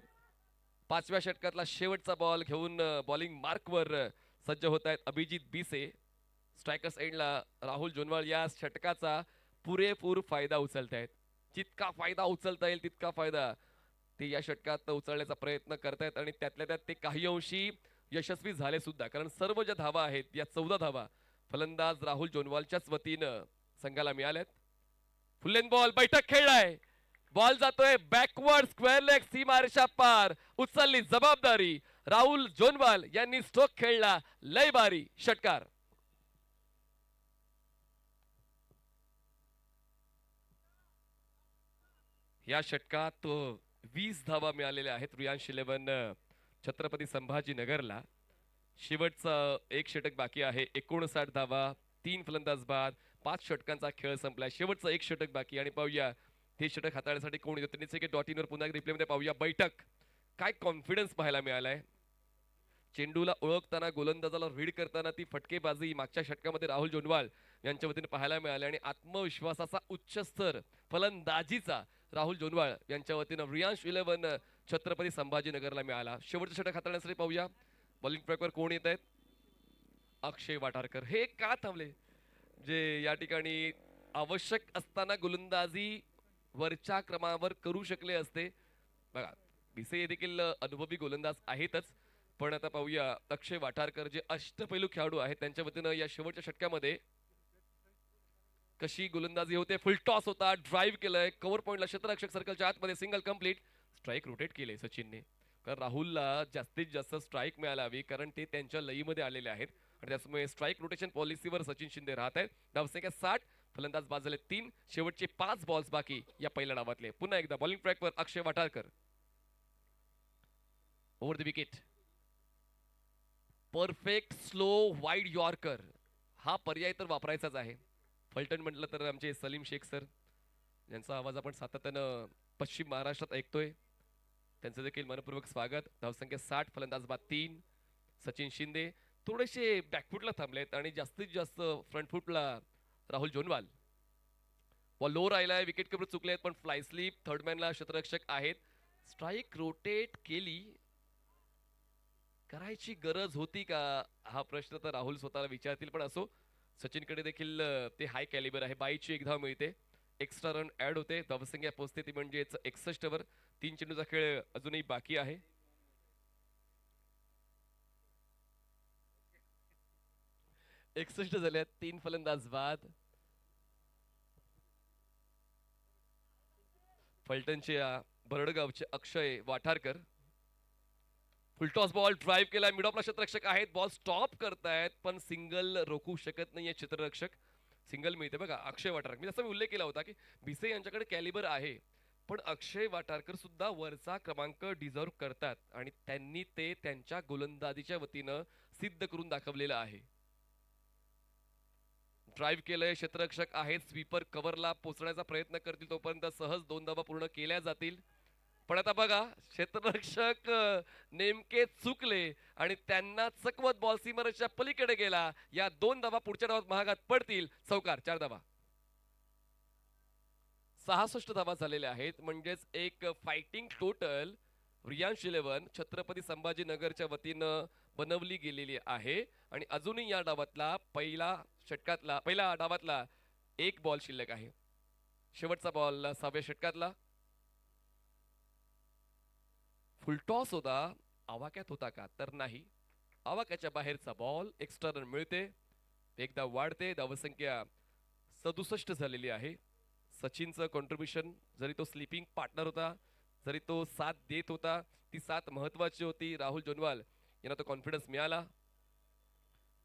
5व्या षटकातला शेवटचा बॉल घेऊन बॉलिंग मार्कवर सज्ज होत आहेत अभिजित बिसे. स्ट्रायकर्स एंडला राहुल जोनवाल या षटकाचा पुरेपूर फायदा उचलत आहेत. जितका फायदा उचलता येईल तितका फायदा ते या षटकात उचलण्याचा प्रयत्न करतायत आणि त्यातल्या त्यात ते काही अंशी यशस्वी झाले सुद्धा, कारण सर्व ज्या धावा आहेत या 14 धावा फलंदाज राहुल जोनवालच्याच वतीनं संघाला मिळाल्यात. फुल एंड बॉल. बैठक खेळलाय. बॉल जातोय बॅकवर्ड स्क्वेअर लेग. सीमारेषा पार. उचलली जबाबदारी. राहुल जोनवाल यांनी स्ट्रोक खेळला. लय बारी. षटकार. या षटकात 20 धावा मिळालेल्या आहेत रियांश 11 छत्रपती संभाजीनगरला. शेवटचं एक षटक बाकी आहे. 59 धावा. 3 फलंदाज बाद. 5 षटकांचा खेळ संपलाय. शेवटचं एक षटक बाकी आणि पाहूया हे षटक हाताळण्यासाठी कोण येतो. .in वर पुन्हा रिप्लेमध्ये पाहूया. बैठक. काय कॉन्फिडन्स पाहायला मिळालाय. चेंडूला ओळखताना गोलंदाजाला रीड करताना ती फटकेबाजी मागच्या षटकामध्ये राहुल जोनवाल यांच्या वतीने पाहायला मिळाली आणि आत्मविश्वासाचा उच्च स्तर फलंदाजीचा राहुल जोनवाल यांच्या वतीनं रियांश 11 छत्रपती संभाजीनगरला मिळाला. शेवटचं षटक हाताळण्यासाठी पाहूया बॉलिंग ट्रॅकवर कोण येत आहेत. अक्षय वाटारकर. हे का थांबले जे या ठिकाणी आवश्यक असताना गोलंदाजी वरच्या क्रमावर करू शकले असते. बघा भिसे देखील अनुभवी गोलंदाज आहेतच, पण आता पाहूया अक्षय वाटारकर जे अष्टपैलू खेळाडू आहेत त्यांच्या वतीनं या शेवटच्या षटकामध्ये कशी गोलंदाजी होते. फुल टॉस होता. ड्राईव्ह केलंय. कव्हर पॉइंटला क्षेत्ररक्षक सर्कलच्या आतमध्ये सिंगल कंप्लीट. स्ट्राईक रोटेट केले सचिनने, कारण राहुलला जास्तीत जास्त स्ट्राईक मिळायला हवी, कारण ते त्यांच्या लईमध्ये आलेले आहेत आणि त्यामुळे स्ट्राईक रोटेशन पॉलिसीवर सचिन शिंदे राहत आहेत. धावसंख्या 60. फलंदाज बाद झाले 3. शेवटचे 5 बॉल्स बाकी या पहिल्या डावातले. पुन्हा एकदा बॉलिंग ट्रॅकवर Akshay Watarkar. Over the wicket. Perfect slow wide yorker हा पर्याय तर वापरायचाच आहे. फलटण म्हटलं तर आमचे सलीम शेख सर यांचा आवाज आपण सातत्यानं पश्चिम महाराष्ट्रात ऐकतोय. त्यांचं देखील मनपूर्वक स्वागत. धावसंख्या 60. फलंदाज बाद 3. सचिन शिंदे थोडेसे बॅकफुटला थांबलेत आणि जास्तीत जास्त फ्रंटफुटला राहुल जोनवाल. बॉल लो राहिलाय. विकेट कीपर चुकले आहेत, पण फ्लाय स्लिप. थर्डमॅनला क्षेत्ररक्षक आहेत. स्ट्राईक रोटेट केली. करायची गरज होती का हा प्रश्न तर राहुल स्वतःला विचारतील, पण असो सचिनकडे देखील ते हाय कॅलिबर आहे. 22ची 1 धाव मिळते. एक्स्ट्रा रन ऍड होते. धावसंख्या पोहोचते ती म्हणजेच 61 वर. 3 चेंडूचा खेळ अजूनही बाकी आहे. झाल्यात. 3 फलंदाज बाद. फलटणचे बरडगावचे अक्षय वाठारकर. फुलटॉस बॉल ड्राईव्ह केला. मिड ऑफला क्षेत्ररक्षक आहेत. बॉल स्टॉप करतायत पण सिंगल रोखू शकत नाहीये क्षेत्ररक्षक. सिंगल मिळते बघा अक्षय वाटारकर. मी जसा उल्लेख केला होता की भिसे यांच्याकडे कॅलिबर आहे, पण अक्षय वाटारकर सुद्धा वरचा क्रमांक डिझर्व करतात आणि त्यांनी ते त्यांच्या गोलंदाजीच्या वतीनं सिद्ध करून दाखवलेलं आहे. ड्राईव्ह केलंय. क्षेत्ररक्षक आहेत. स्वीपर कव्हरला पोहोचण्याचा प्रयत्न करतील तोपर्यंत सहज 2 धावा पूर्ण केल्या जातील. पण आता बघा क्षेत्ररक्षक नेमके चुकले आणि त्यांना चकवत बॉल सीमारेषेच्या पलीकडे गेला. या 2 धावा पुढच्या डावात महागात पडतील. चौकार. 4 धावा. 66 धावा झालेल्या आहेत, म्हणजेच एक फायटिंग टोटल रियांश 11 छत्रपती संभाजीनगरच्या वतीनं बनवली गेलेली आहे आणि अजूनही या डावातला पहिल्या डावातला एक बॉल शिल्लक आहे. शेवटचा बॉल 6व्या षटकातला. फुलटॉस होता. आवाक्यात होता का तर नाही. आवाक्याच्या बाहेरचा बॉल. एक्स्ट्रा रन मिळते. एकदा वाढते. धावसंख्या 67 झालेली आहे. सचिनचं कॉन्ट्रीब्युशन, जरी तो स्लीपिंग पार्टनर होता, जरी तो साथ देत होता, ती साथ महत्वाची होती. राहुल जोनवाल यांना तो कॉन्फिडन्स मिळाला.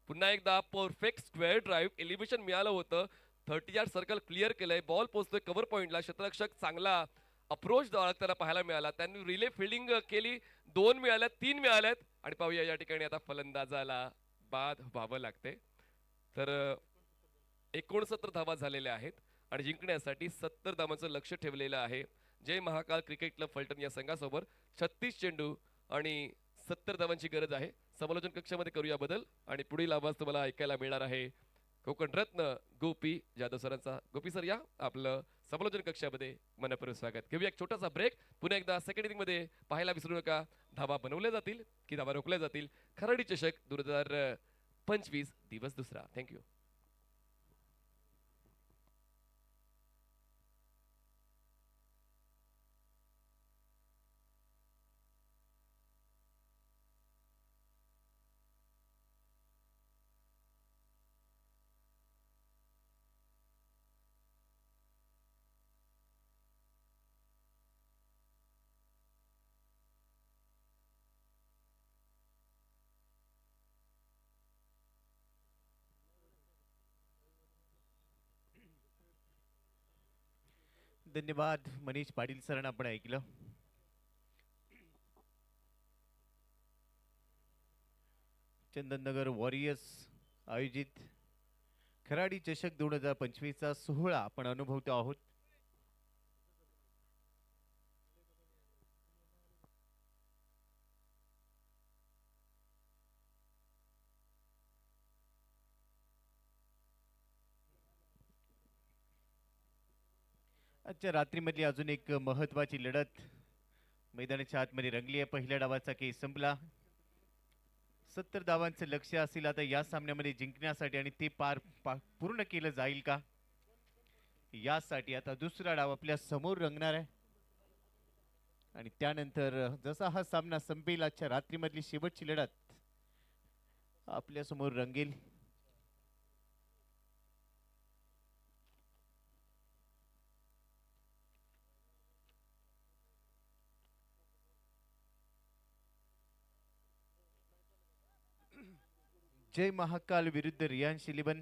पुन्हा एकदा परफेक्ट स्क्वेअर ड्राईव्ह एलिव्हेशन मिळालं होतं. 30 यार्ड सर्कल क्लिअर केलंय. बॉल पोहोचतोय कव्हर पॉइंटला. क्षेत्ररक्षक चांगला अप्रोच त्याला पाहायला मिळाला. त्यांनी रिले फिल्डिंग केली. 2 मिळाल्यात, 3 मिळाल्यात आणि पाहूया या ठिकाणी आता फलंदाजाला बाद व्हावं लागते. तर 69 धावा झालेल्या आहेत आणि जिंकण्यासाठी 70 धावांचं लक्ष ठेवलेलं आहे. जय महाकाल क्रिकेट क्लब फलटण या संघासोबत 36 चेंडू आणि 70 धावांची गरज आहे. समालोचन कक्षामध्ये करूया बदल आणि पुढील आवाज तुम्हाला ऐकायला मिळणार आहे कोकण रत्न गोपी जाधव सरांचा. गोपी सर या आपलं समालोचन कक्षामध्ये मनपूर्वक स्वागत. घेऊया एक छोटासा ब्रेक. पुन्हा एकदा सेकंड इनिंग मध्ये पाहायला विसरू नका, धावा बनवल्या जातील की धावा रोखल्या जातील. खराडी चषक 2025 दिवस दुसरा. थँक्यू. धन्यवाद मनीष पाटील सरांना आपण ऐकलं. चंदननगर वॉरियर्स आयोजित खराडी चषक 2025 चा सोहळा आपण अनुभवतो आहोत. आजच्या रात्रीमधली अजून एक महत्वाची लढत मैदानाच्या आतमध्ये रंगली आहे. पहिल्या डावाचा खेळ संपला. 70 धावांचं लक्ष्य असेल आता या सामन्यामध्ये जिंकण्यासाठी आणि ते पूर्ण केलं जाईल का यासाठी आता दुसरा डाव आपल्या समोर रंगणार आहे आणि त्यानंतर जसा हा सामना संपेल आजच्या रात्रीमधली शेवटची लढत आपल्या समोर रंगेल. जय महाकाल विरुद्ध रियान्श इलेव्हन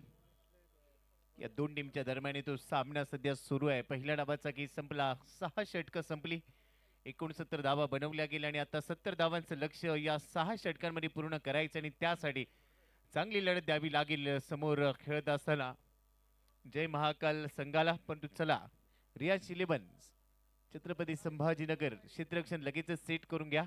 या दोन टीमच्या दरम्यान तो सामना सध्या सुरू आहे. पहिल्या डावाचा खेळ संपला. 6 षटकं संपली. 69 धावा बनवल्या गेल्या आणि आता 70 धावांचं लक्ष या 6 षटकांमध्ये पूर्ण करायचं आणि त्यासाठी चांगली लढत द्यावी लागेल समोर खेळत असताना जय महाकाल संघाला. परंतु चला रियान्श इलेव्हन छत्रपती संभाजीनगर क्षेत्ररक्षण लगेच सेट करून घ्या.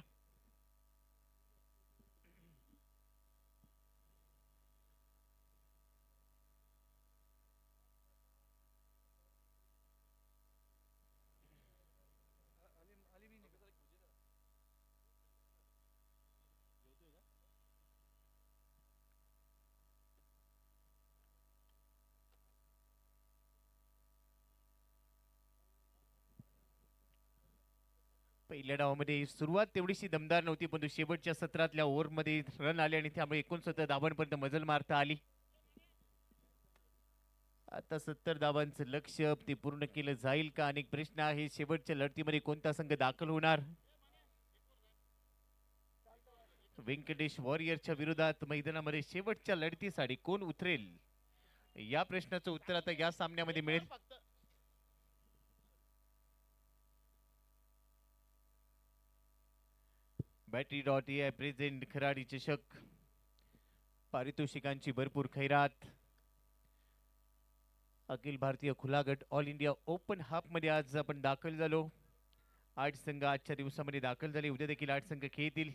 पहिल्या डावामध्ये सुरुवात तेवढीशी दमदार नव्हती, परंतु शेवटच्या सत्रातल्या ओव्हरमध्ये रन आले आणि त्यामुळे 69 धावांपर्यंत मजल मारता आली. आता 70 धावांचं लक्ष्य ते पूर्ण केलं जाईल का अनेक प्रश्न आहे. शेवटच्या लढतीमध्ये कोणता संघ दाखल होणार. व्यंकटेश वॉरियरच्या विरोधात मैदानामध्ये शेवटच्या लढतीसाठी कोण उतरेल या प्रश्नाचं उत्तर आता या सामन्यामध्ये मिळेल. Battery.ai प्रेझेंट खराडी चषक. पारितोषिकांची भरपूर खैरात. अखिल भारतीय खुला गट ऑल इंडिया ओपन हाफ मध्ये आज आपण दाखल झालो. 8 संघ आजच्या दिवसामध्ये दाखल झाले. उद्या देखील 8 संघ खेळतील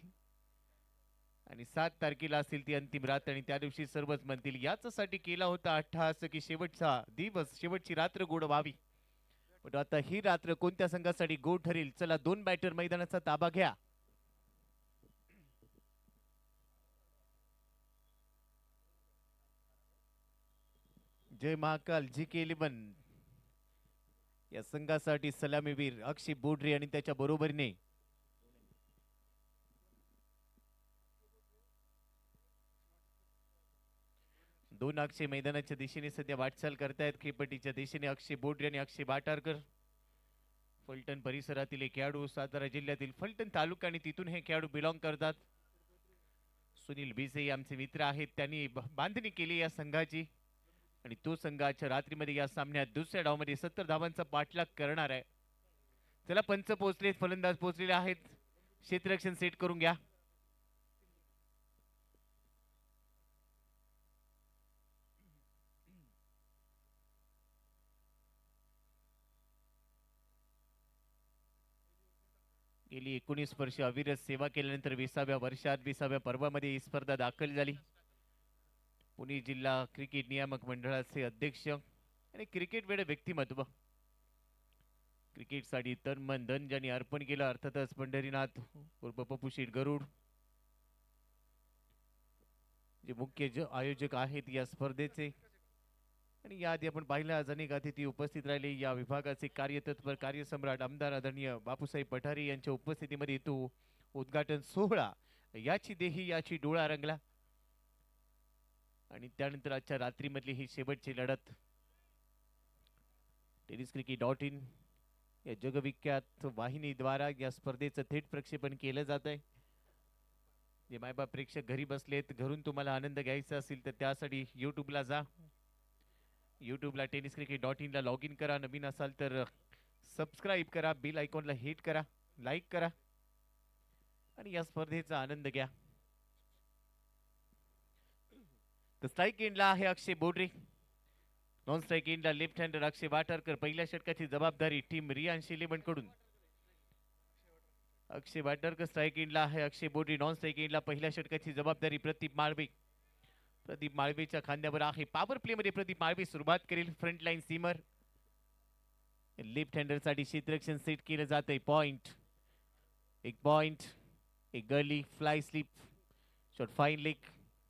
आणि 7 तारखेला असेल ती अंतिम रात्र आणि त्या दिवशी सर्वच म्हणतील याच्यासाठी केला होता अट्टहास की शेवटचा दिवस शेवटची रात्र गोड व्हावी. पण आता ही रात्र कोणत्या संघासाठी गोड ठरेल. चला 2 बॅटर मैदानाचा ताबा घ्या. जय महाकाल GK11 या संघासाठी सलामीवीर अक्षय बोडरे आणि त्याच्या बरोबरीने दोन अक्षय मैदानाच्या दिशेने सध्या वाटचाल करतायत. खेळपट्टीच्या दिशेने अक्षय बोडरे आणि अक्षय बाटारकर. फलटण परिसरातील हे खेळाडू, सातारा जिल्ह्यातील फलटण तालुका आणि तिथून हे खेळाडू बिलॉंग करतात. सुनील बिसे आमचे मित्र आहेत, त्यांनी बांधणी केली या संघाची आणि तो संघाच्या रात्रीमध्ये या सामन्यात दुसऱ्या डावामध्ये 70 धावांचा पाठलाग करणार आहे. चला पंच पोहोचलेत, फलंदाज पोहोचलेले आहेत. क्षेत्ररक्षण सेट करून घ्या. गेली 19 वर्ष अविरत सेवा केल्यानंतर 20व्या वर्षात 20व्या पर्वामध्ये ही स्पर्धा दाखल झाली. पुणे जिल्हा क्रिकेट नियामक मंडळाचे अध्यक्ष आणि क्रिकेट वेळ व्यक्तिमत्व, क्रिकेटसाठी तन मन धन ज्यांनी अर्पण केलं, अर्थातच पंढरीनाथ उर्फ पप्पू शेठ गरुड, जे मुख्य आयोजक आहेत या स्पर्धेचे. आणि याआधी आपण पाहिलं आज अनेक अतिथी उपस्थित राहिले. या विभागाचे कार्यतत्पर कार्यसम्राट आमदार आदरणीय बापूसाहेब पठारे यांच्या उपस्थितीमध्ये तो उद्घाटन सोहळा याची देही याची डोळा रंगला. आणि त्यानंतर आजच्या रात्रीमधली ही शेवटची लढत tenniscricket.in या जगविख्यात वाहिनीद्वारा या स्पर्धेचं थेट प्रक्षेपण केलं जात आहे. जे मायबाप प्रेक्षक घरी बसलेत, घरून तुम्हाला आनंद घ्यायचा असेल तर त्यासाठी यूट्यूबला जा. यूट्यूबला tenniscricket.in ला लॉग इन करा. नवीन असाल तर सबस्क्राईब करा, बेल आयकॉनला हिट करा, लाईक करा आणि या स्पर्धेचा आनंद घ्या. तर स्ट्राईक एंडला आहे अक्षय बोडरे, नॉन स्ट्राईक एंडला लेफ्ट हँडर अक्षय वाटारकर. पहिल्या षटकाची जबाबदारी टीम रियांश 11 कडून. अक्षय वाटारकर स्ट्राईक एंडला आहे, अक्षय बोडरे नॉन स्ट्राईक एंडला. पहिल्या षटकाची जबाबदारी प्रदीप माळवे. प्रदीप माळवेच्या खांद्यावर आहे. पॉवर प्ले मध्ये प्रदीप माळवे सुरुवात करेल. Front line seamer left hander साठी क्षेत्ररक्षण सेट केलं जात आहे. पॉइंट, एक gully fly slip shot fine leg.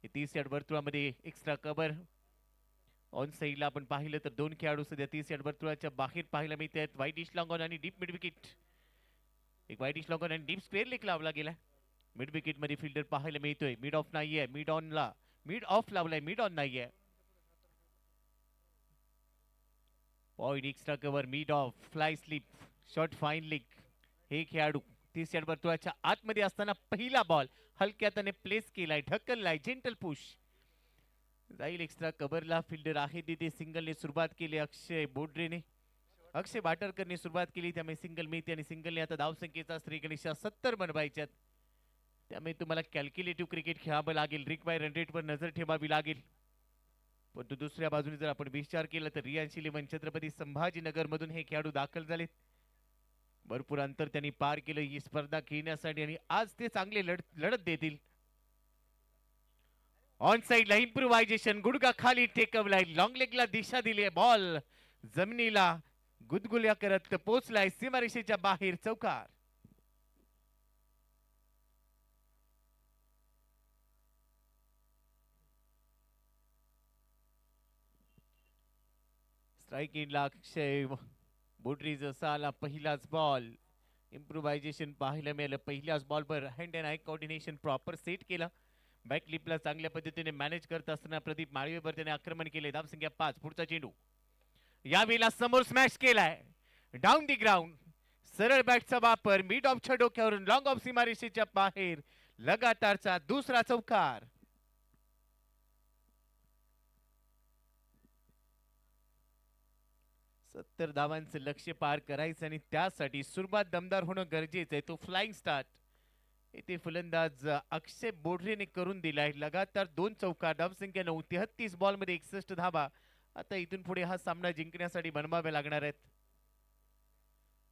30 yard वर्तुळामध्ये एक्स्ट्रा कव्हर. ऑन साइडला आपण पाहिलं तर दोन खेळाडू सध्या 30 यार्ड वर्तुळाच्या बाहेर पाहायला मिळत आहेत. वाईट लॉंग ऑन आणि डीप मिड विकेट. एक वाईट लॉंग ऑन आणि डीप स्क्वेअर लेग लावला गेला. मिड विकेट मध्ये फिल्डर पाहायला मिळतोय. मिड ऑफ नाहीये, मिड ऑफ लावलाय, मिड ऑन नाहीये. Point, extra cover, mid of, fly slip, shot fine leg. हे खेळाडू 30 यार्ड वर्तुळाच्या आतमध्ये असताना पहिला बॉल हलक्यात प्लेस केलाय, ढकललाय, जेंटल पुश जाईल एक्स्ट्रा कव्हरला. फिल्डर आहे तिथे. सिंगलने सुरुवात केली अक्षय बोडरेने. अक्षय बाटरकरने सुरुवात केली, त्यामुळे सिंगल मिळते आणि सिंगलने आता धावसंख्येचा श्रीगणेशा 70 बनवायच्यात. त्यामुळे तुम्हाला कॅल्क्युलेटिव्ह क्रिकेट खेळावं लागेल. रिक्वायर रन रेटवर नजर ठेवावी लागेल. परंतु दुसऱ्या बाजूने जर आपण विचार केला तर रियांश 11 छत्रपती संभाजीनगर मधून हे खेळाडू दाखल झालेत. भरपूर अंतर त्यांनी पार केलं ही स्पर्धा खेळण्यासाठी आणि आज ते चांगले लढत देतील. ऑन साइडला इम्प्रोव्हायझेशन, गुडगा खाली टेकवलाय, लॉंग लेगला दिशा दिली. बॉल जमिनीला गुदगुल्या करत पोहोचलाय सीमारेषेच्या बाहेर. चौकार. स्ट्राईक एंडला अक्षय बोडरी जसा आला पहिलाच बॉल. इम्प्रोव्हायझेशन पाहायला मिळालं. पहिल्याच बॉलवर hand and eye coordination proper set केलं. बॅक क्लिपला चांगल्या पद्धतीने मॅनेज करत असताना प्रदीप माळवेवर त्याने आक्रमण केले. धावसंख्या 5. पुढचा चेंडू यावेळेला समोर स्मॅश केलाय. Down the ground. सरळ बॅटचा वापर. मिड ऑफच्या डोक्यावरून लॉंग ऑफ सीमारेषेच्या बाहेर. लगातारचा दुसरा चौकार. सत्तर धावांचं लक्ष्य पार करायचं आणि त्यासाठी सुरुवात दमदार होणं गरजेचं आहे. तो फ्लाइंग स्टार्ट येथे फलंदाज अक्षय बोडरेने करून दिलाय. लगातार 2 चौकार. धावसंख्या 9. 33 बॉल मध्ये 61 धावा आता इथून पुढे हा सामना जिंकण्यासाठी बनवावे लागणार आहेत.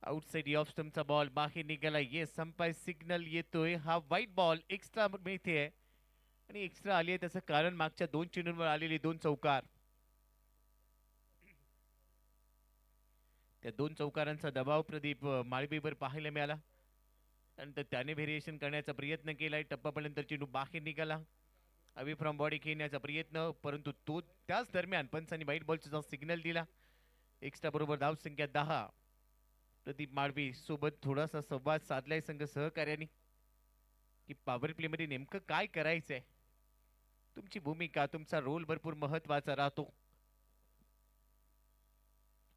आउटसाइड ऑफ स्टंपचा बॉल बाहेर निघाला. ये संपाय सिग्नल येतोय. हा व्हाईट बॉल एक्स्ट्रा मिळते आणि एक्स्ट्रा आली आहे त्याचं कारण मागच्या 2 चेंडूंवर आलेली 2 चौकार. त्या 2 चौकारांचा दबाव प्रदीप माळवेवर पाहायला मिळाला. नंतर त्याने व्हेरिएशन करण्याचा प्रयत्न केलाय. टप्पापर्यंत चेंडू बाहेर निघाला. अवे फ्रॉम बॉडी खेळण्याचा प्रयत्न, परंतु तो त्याच दरम्यान पंचांनी व्हाईट बॉलचा सिग्नल दिला. एक्स्ट्रा बरोबर धावसंख्या 10. प्रदीप माळवे सोबत थोडासा संवाद साधलाय संघ सहकार्याने की पॉवर प्ले मध्ये नेमकं काय करायचंय. तुमची भूमिका तुमचा रोल भरपूर महत्वाचा राहतो.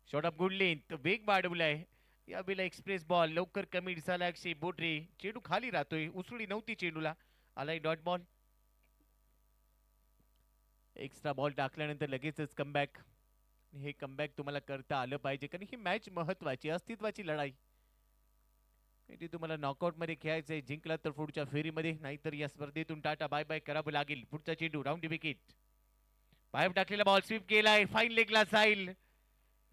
शॉट ऑफ गुड लेंथ, वेग वाढवलाय या बेला. एक्सप्रेस बॉल लवकर कमिट झाला. अक्षय बोडरे, चेंडू खाली राहतोय, उसळी नव्हती चेंडूला, आलाय डॉट बॉल. एक्स्ट्रा बॉल टाकल्यानंतर लगेचच कमबॅक. हे कमबॅक तुम्हाला करता आलं पाहिजे, कारण ही मॅच महत्वाची, अस्तित्वाची लढाई. ती तुम्हाला नॉकआउट मध्ये खेळायचंय. जिंकला तर पुढच्या फेरीमध्ये, नाहीतर या स्पर्धेतून टाटा बाय बाय करावं लागेल. पुढचा चेंडू राऊंड विकेट. पाईप टाकलेला बॉल स्वीप केलाय, फाईन लेगला जाईल.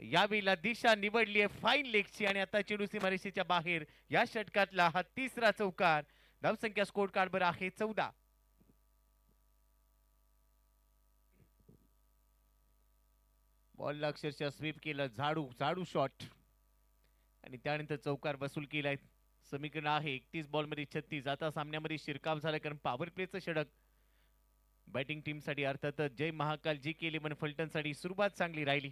यावेळेला दिशा निवडली आहे फाईन लेगची आणि आता चेंडू सीमारेषेच्या बाहेर. या षटकातला हा तिसरा चौकार. धावसंख्या स्कोर कार्डवर आहे 14. बॉलला अक्षरशः स्वीप केलं, झाडू झाडू शॉट आणि त्यानंतर चौकार वसूल केलाय. समीकरण आहे 31 बॉल मध्ये 36. आता सामन्यामध्ये शिरकाव झाला, कारण पॉवर प्लेचं षटक बॅटिंग टीम साठी अर्थातच जय महाकाल जी11 फलटण साठी सुरुवात चांगली राहिली.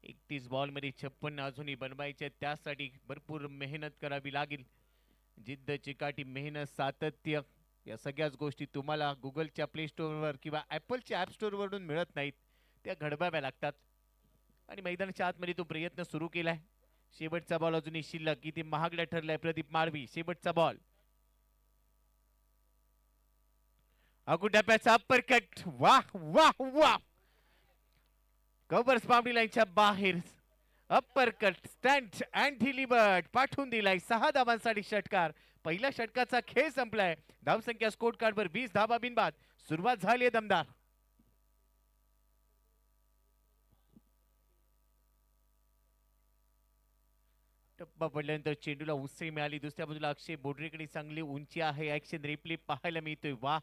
31 बॉल मध्ये 56 अजूनही बनवायचे, त्यासाठी भरपूर मेहनत करावी लागेल. जिद्द, चिकाटी, मेहनत, सातत्य या सगळ्याच गोष्टी तुम्हाला गुगलच्या प्ले स्टोअरवर किंवा ॲपलच्या ॲप स्टोअरवरून मिळत नाहीत, त्या घडवाव्या लागतात. आणि मैदानाच्या आतमध्ये तो प्रयत्न सुरू केलाय. शेवटचा बॉल अजूनही शिल्लक, किती महागडा ठरलाय प्रदीप माळवी. शेवटचा बॉल, अगुडप्याचा अप्पर कट, वाह वाह वाह. कव्हर्स बाउंड्री लाईनच्या बाहेर upper cut, stand and delivered, पाठवून दिलाय. 6 धावांसाठी षटकार. पहिल्या षटकाचा खेळ संपलाय. धावसंख्या स्कोर कार्डवर 20 धावा बिनबाद. सुरुवात झाली दमदार. टप्पा पडल्यानंतर चेंडूला उसळी मिळाली. दुसऱ्या बाजूला अक्षय बोडरेकडे चांगली उंची आहे. ऍक्शन रिप्ले पाहायला मिळतोय. वा,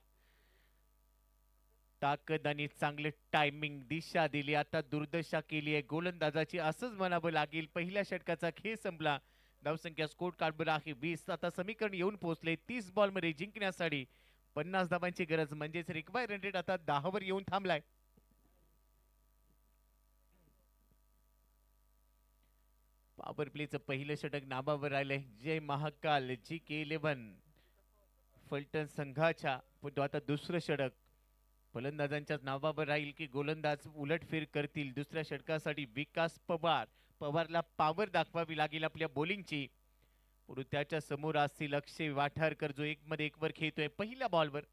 ताकद आणि चांगले टायमिंग, दिशा दिली. आता दुर्दशा केली आहे गोलंदाजाची, असंच म्हणावं लागेल. पहिल्या षटकाचा खेळ संपला. धावसंख्या स्कोर कार्डवर आहे 20. आता समीकरण येऊन पोहोचले. 30 बॉल मध्ये जिंकण्यासाठी 50 धावांची गरज, म्हणजेच रिक्वायर रन रेट आता 10 वर येऊन थांबलाय. पॉवर प्लेचं पहिलं षटक नाबावर राहिलंय. जय महाकाल जी11 फलटण संघाच्या, पण आता दुसरं षटक फलंदाजांच्याच नावावर राहील की गोलंदाज उलटफेर करतील. दुसऱ्या षटकासाठी विकास पवार, पवारला पॉवर दाखवावी लागेल आपल्या बॉलिंगची. पुढे त्याच्या समोर असतील अक्षय वाठारकर, जो 1 मध्ये 1 वर खेळतोय. पहिल्या बॉलवर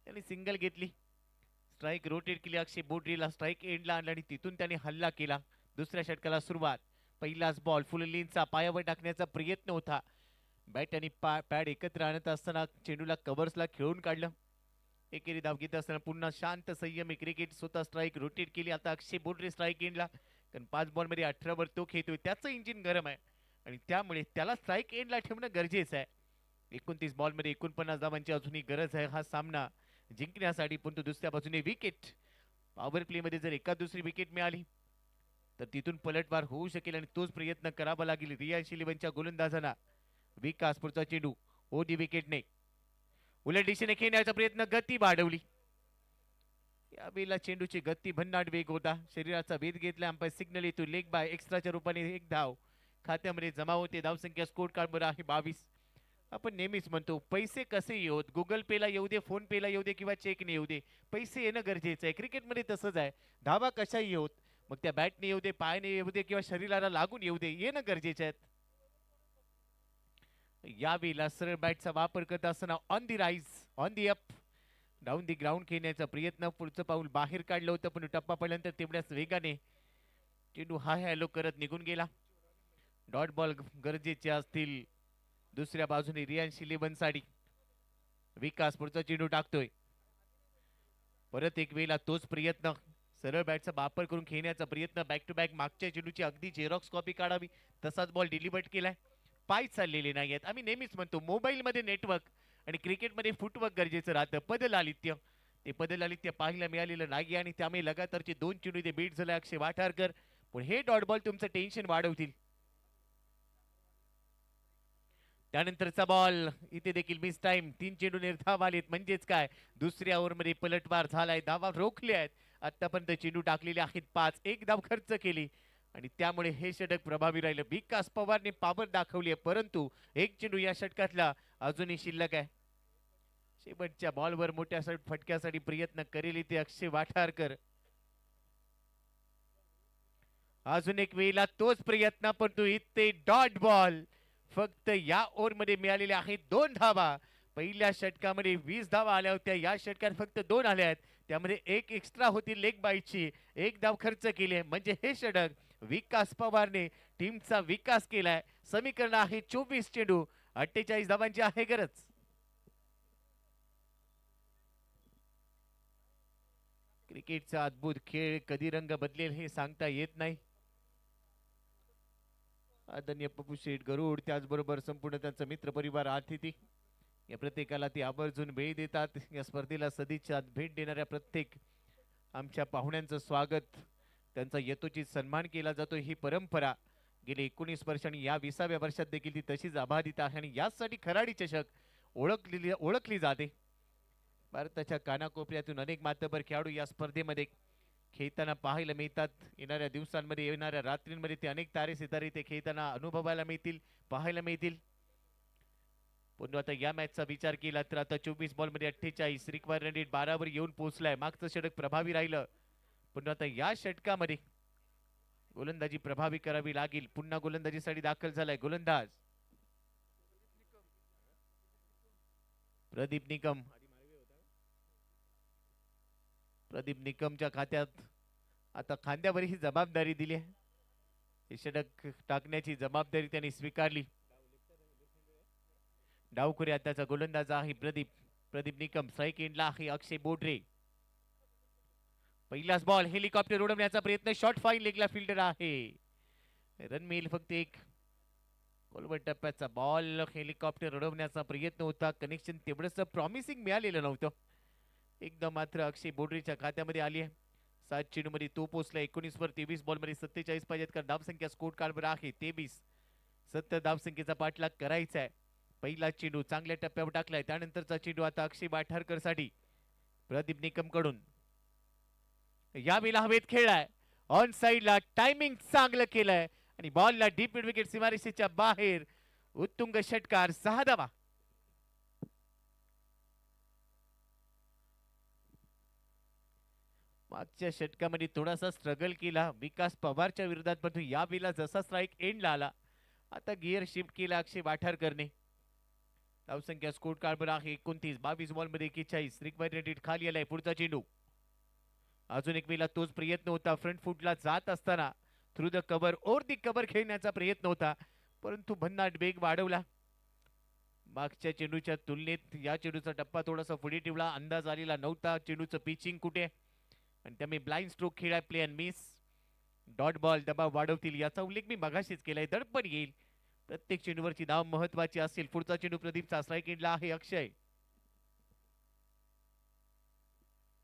त्याने सिंगल घेतली, स्ट्राईक रोटेट केली. अक्षय बोडरीला स्ट्राईक एंडला आणला आणि तिथून त्याने हल्ला केला. दुसऱ्या षटकाला सुरुवात. पहिलाच बॉल फुल लेनचा पायावर टाकण्याचा प्रयत्न होता. बॅट आणि पॅड एकत्र आणत असताना चेंडूला कव्हर्सला खेळून काढलं. एकेरी धाव घेत असताना पुन्हा शांत संयमी क्रिकेट, स्वतः स्ट्राईक रोटेट केली. आता अक्षय बोडरे स्ट्राईक एंडला, कारण 5 बॉल मध्ये 18 वर तो खेळतोय. त्याचं इंजिन गरम आहे आणि त्यामुळे त्याला स्ट्राईक एंडला ठेवणं गरजेचं आहे. 29 बॉल मध्ये 49 धावांची अजूनही गरज आहे हा सामना जिंकण्यासाठी. पण दुसऱ्या बाजूने विकेट, पॉवर प्ले मध्ये जर एका दुसरी विकेट मिळाली तर तिथून पलटवार होऊ शकेल आणि तोच प्रयत्न करावा लागेल रियान शिलिवनच्या गोलंदाजांना. विकास, पुढचा चेंडू ओडी विकेटने उलट दिशेने खेळण्याचा प्रयत्न, गती वाढवली. यावेळेला चेंडूची गती भन्नाट वेग होता. शरीराचा वेध घेतला. अंपायर सिग्नल येतो लेग बाय. एक्स्ट्राच्या रूपाने 1 धाव खात्यामध्ये जमा होते. धावसंख्या स्कोर कार्डवर आहे 22. आपण नेहमीच म्हणतो पैसे कसे येऊत, गुगल पेला येऊ दे, फोन पेला येऊ दे किंवा चेकने येऊ दे, पैसे येणं गरजेचं आहे. क्रिकेटमध्ये तसंच आहे. धावा कशाही येऊत, मग त्या बॅटने येऊ दे, पायाने येऊ दे किंवा शरीराला लागून येऊ दे, येणं गरजेचं आहे. यावेळेला सरळ बॅटचा वापर करत असताना on the rise, on the up, down the ground खेळण्याचा प्रयत्न. पुढचं पाऊल बाहेर काढलं होतं, पण टप्पा पडल्यानंतर तेवढ्याच वेगाने चेंडू हा हॅलो करत निघून गेला. डॉट बॉल गरजेचे असतील. दुसऱ्या बाजूने रियान शिलिवन साठी विकास पुढचा चेंडू टाकतोय. परत एक वेळेला तोच प्रयत्न, सरळ बॅटचा वापर करून खेळण्याचा प्रयत्न. बॅक टू बॅक मागच्या चेंडूची अगदी झेरॉक्स कॉपी काढावी तसाच बॉल डिलिव्हर्ड केलाय. पाय चाललेले नाही आहेत. आम्ही नेहमीच म्हणतो मोबाईलमध्ये नेटवर्क आणि क्रिकेटमध्ये फुटवर्क गरजेचं राहतं. पदलालित्य, ते पदलालित्य पाहायला मिळालेलं नाही आणि त्यामुळे लगातारचे 2 चेंडू इथे बीट झाले अक्षय वाठारकर. पण हे डॉट बॉल तुमचं टेन्शन वाढवतील. त्यानंतरचा बॉल इथे देखील मिस टाइम. 3 चेंडू निर्धाव आलेत, म्हणजेच काय दुसऱ्या ओव्हरमध्ये पलटवार झालाय. धावा रोखले आहेत. आतापर्यंत चेंडू टाकलेले आहेत 5, 1 धाव खर्च केली आणि त्यामुळे हे षटक प्रभावी राहिलं. विकास पवारने पॉवर दाखवली आहे, परंतु 1 चेंडू या षटकातला अजूनही शिल्लक आहे. शेवटच्या बॉलवर मोठ्या फटक्यासाठी प्रयत्न करेल ते अक्षय वाठारकर. अजून एक वेळेला तोच प्रयत्न, परंतु इथे डॉट बॉल. फक्त या ओव्हरमध्ये मिळालेल्या आहेत 2 धावा. पहिल्या षटकामध्ये 20 धावा आल्या होत्या, या षटकात फक्त 2 आल्या आहेत. त्यामध्ये एक एक्स्ट्रा होती लेग बाईटची, 1 धाव खर्च केली. म्हणजे हे षटक विकास पवारने टीमचा विकास केलाय. समीकरण आहे 24 चेंडू 48 धावांची आहे गरज. क्रिकेटचा अद्भुत खेळ कधी रंग बदलेल हे सांगता येत नाही. आदरणीय पप्पू शेठ गरुड, त्याचबरोबर संपूर्ण त्यांचा मित्र परिवार अतिथी, या प्रत्येकाला ते आवर्जून वेळ देतात. या स्पर्धेला सदिच्छा भेट देणाऱ्या प्रत्येक आमच्या पाहुण्यांचं स्वागत, त्यांचा यथोचित सन्मान केला जातो. ही परंपरा गेली 19 वर्षांनी या 20व्या वर्षात देखील ती तशीच अबाधित आहे आणि यासाठी खराडी चषक ओळखली जाते. भारताच्या कानाकोपऱ्यातून अनेक मातबर खेळाडू या स्पर्धेमध्ये खेळताना पाहायला मिळतात. येणाऱ्या दिवसांमध्ये, येणाऱ्या रात्रींमध्ये ते अनेक तारे सितारे ते खेळताना अनुभवायला मिळतील, पाहायला मिळतील. पुन्हा आता या मॅचचा विचार केला तर आता 24 बॉलमध्ये 48 रिक्वायर्ड रेट 12 वर येऊन पोहोचलाय. मागचं षटक प्रभावी राहिलं, पुन्हा आता या षटकामध्ये गोलंदाजी प्रभावी करावी लागेल. पुन्हा गोलंदाजीसाठी दाखल झालाय गोलंदाज प्रदीप निकम. प्रदीप निकमच्या खात्यात आता खांद्यावर ही जबाबदारी दिली आहे. हे षटक टाकण्याची जबाबदारी त्यांनी स्वीकारली. डावखुऱ्यात त्याचा गोलंदाज आहे प्रदीप निकम. स्ट्राईक एंडला आहे अक्षय बोडरे. पहिलाच बॉल हेलिकॉप्टर उडवण्याचा प्रयत्न, शॉर्ट फाईन लेगला फिल्डर आहे. रन मिळेल फक्त एक. कोलवट टप्प्याचा बॉल, हेलिकॉप्टर उडवण्याचा प्रयत्न होता. कनेक्शन तेवढंच प्रॉमिसिंग मिळालेलं नव्हतं. एकदम मात्र अक्षय बोडरेच्या खात्यामध्ये आली आहे. 7 चेंडूमध्ये तो पोहोचला 19 वर. 23 बॉलमध्ये 47 पाहिजेत, कारण धावसंख्या स्कोर कार्डवर आहे 23. 70 धावसंख्येचा पाठलाग करायचा आहे. पहिला चेंडू चांगल्या टप्प्यावर टाकलाय. त्यानंतरचा चेंडू आता अक्षय वाठारकर साठी प्रदीप निकम कडून. या वेळेला हवेत खेळलाय, ऑन साइडला टायमिंग चांगलं केलंय आणि बॉलला डीप मिड विकेट सीमारेषेच्या बाहेर. उत्तुंग षटकार, 6 धावा. मागच्या षटकामध्ये थोडासा स्ट्रगल केला विकास पवारच्या विरोधात, परंतु या वेळेला जसा स्ट्राईक एंडला आला आता गिअर शिफ्ट केला अक्षय वाठारकरने. धावसंख्या स्कोर कार्डवर आहे 29. 22 बॉलमध्ये 41. रिक्वायर्ड रेट खाली आलाय. पुढचा चेंडू अजून एक वेळेला तोच प्रयत्न होता. फ्रंट फुटला जात असताना through the cover or the cover खेळण्याचा प्रयत्न होता, परंतु भन्नाट वेग वाढवला. मागच्या चेंडूच्या तुलनेत या चेंडूचा टप्पा थोडासा पुढे ठेवला. अंदाज आलेला नव्हता चेंडूचं पिचिंग कुठे, आणि त्यामुळे ब्लाइंड स्ट्रोक खेळाय. Play and miss. Dot ball दबाव वाढवतील याचा उल्लेख मी मगाशीच केलाय. दडपण येईल, प्रत्येक चेंडूवरची धाव महत्वाची असेल. पुढचा चेंडू प्रदीपचा स्ट्राईक एंडला आहे अक्षय.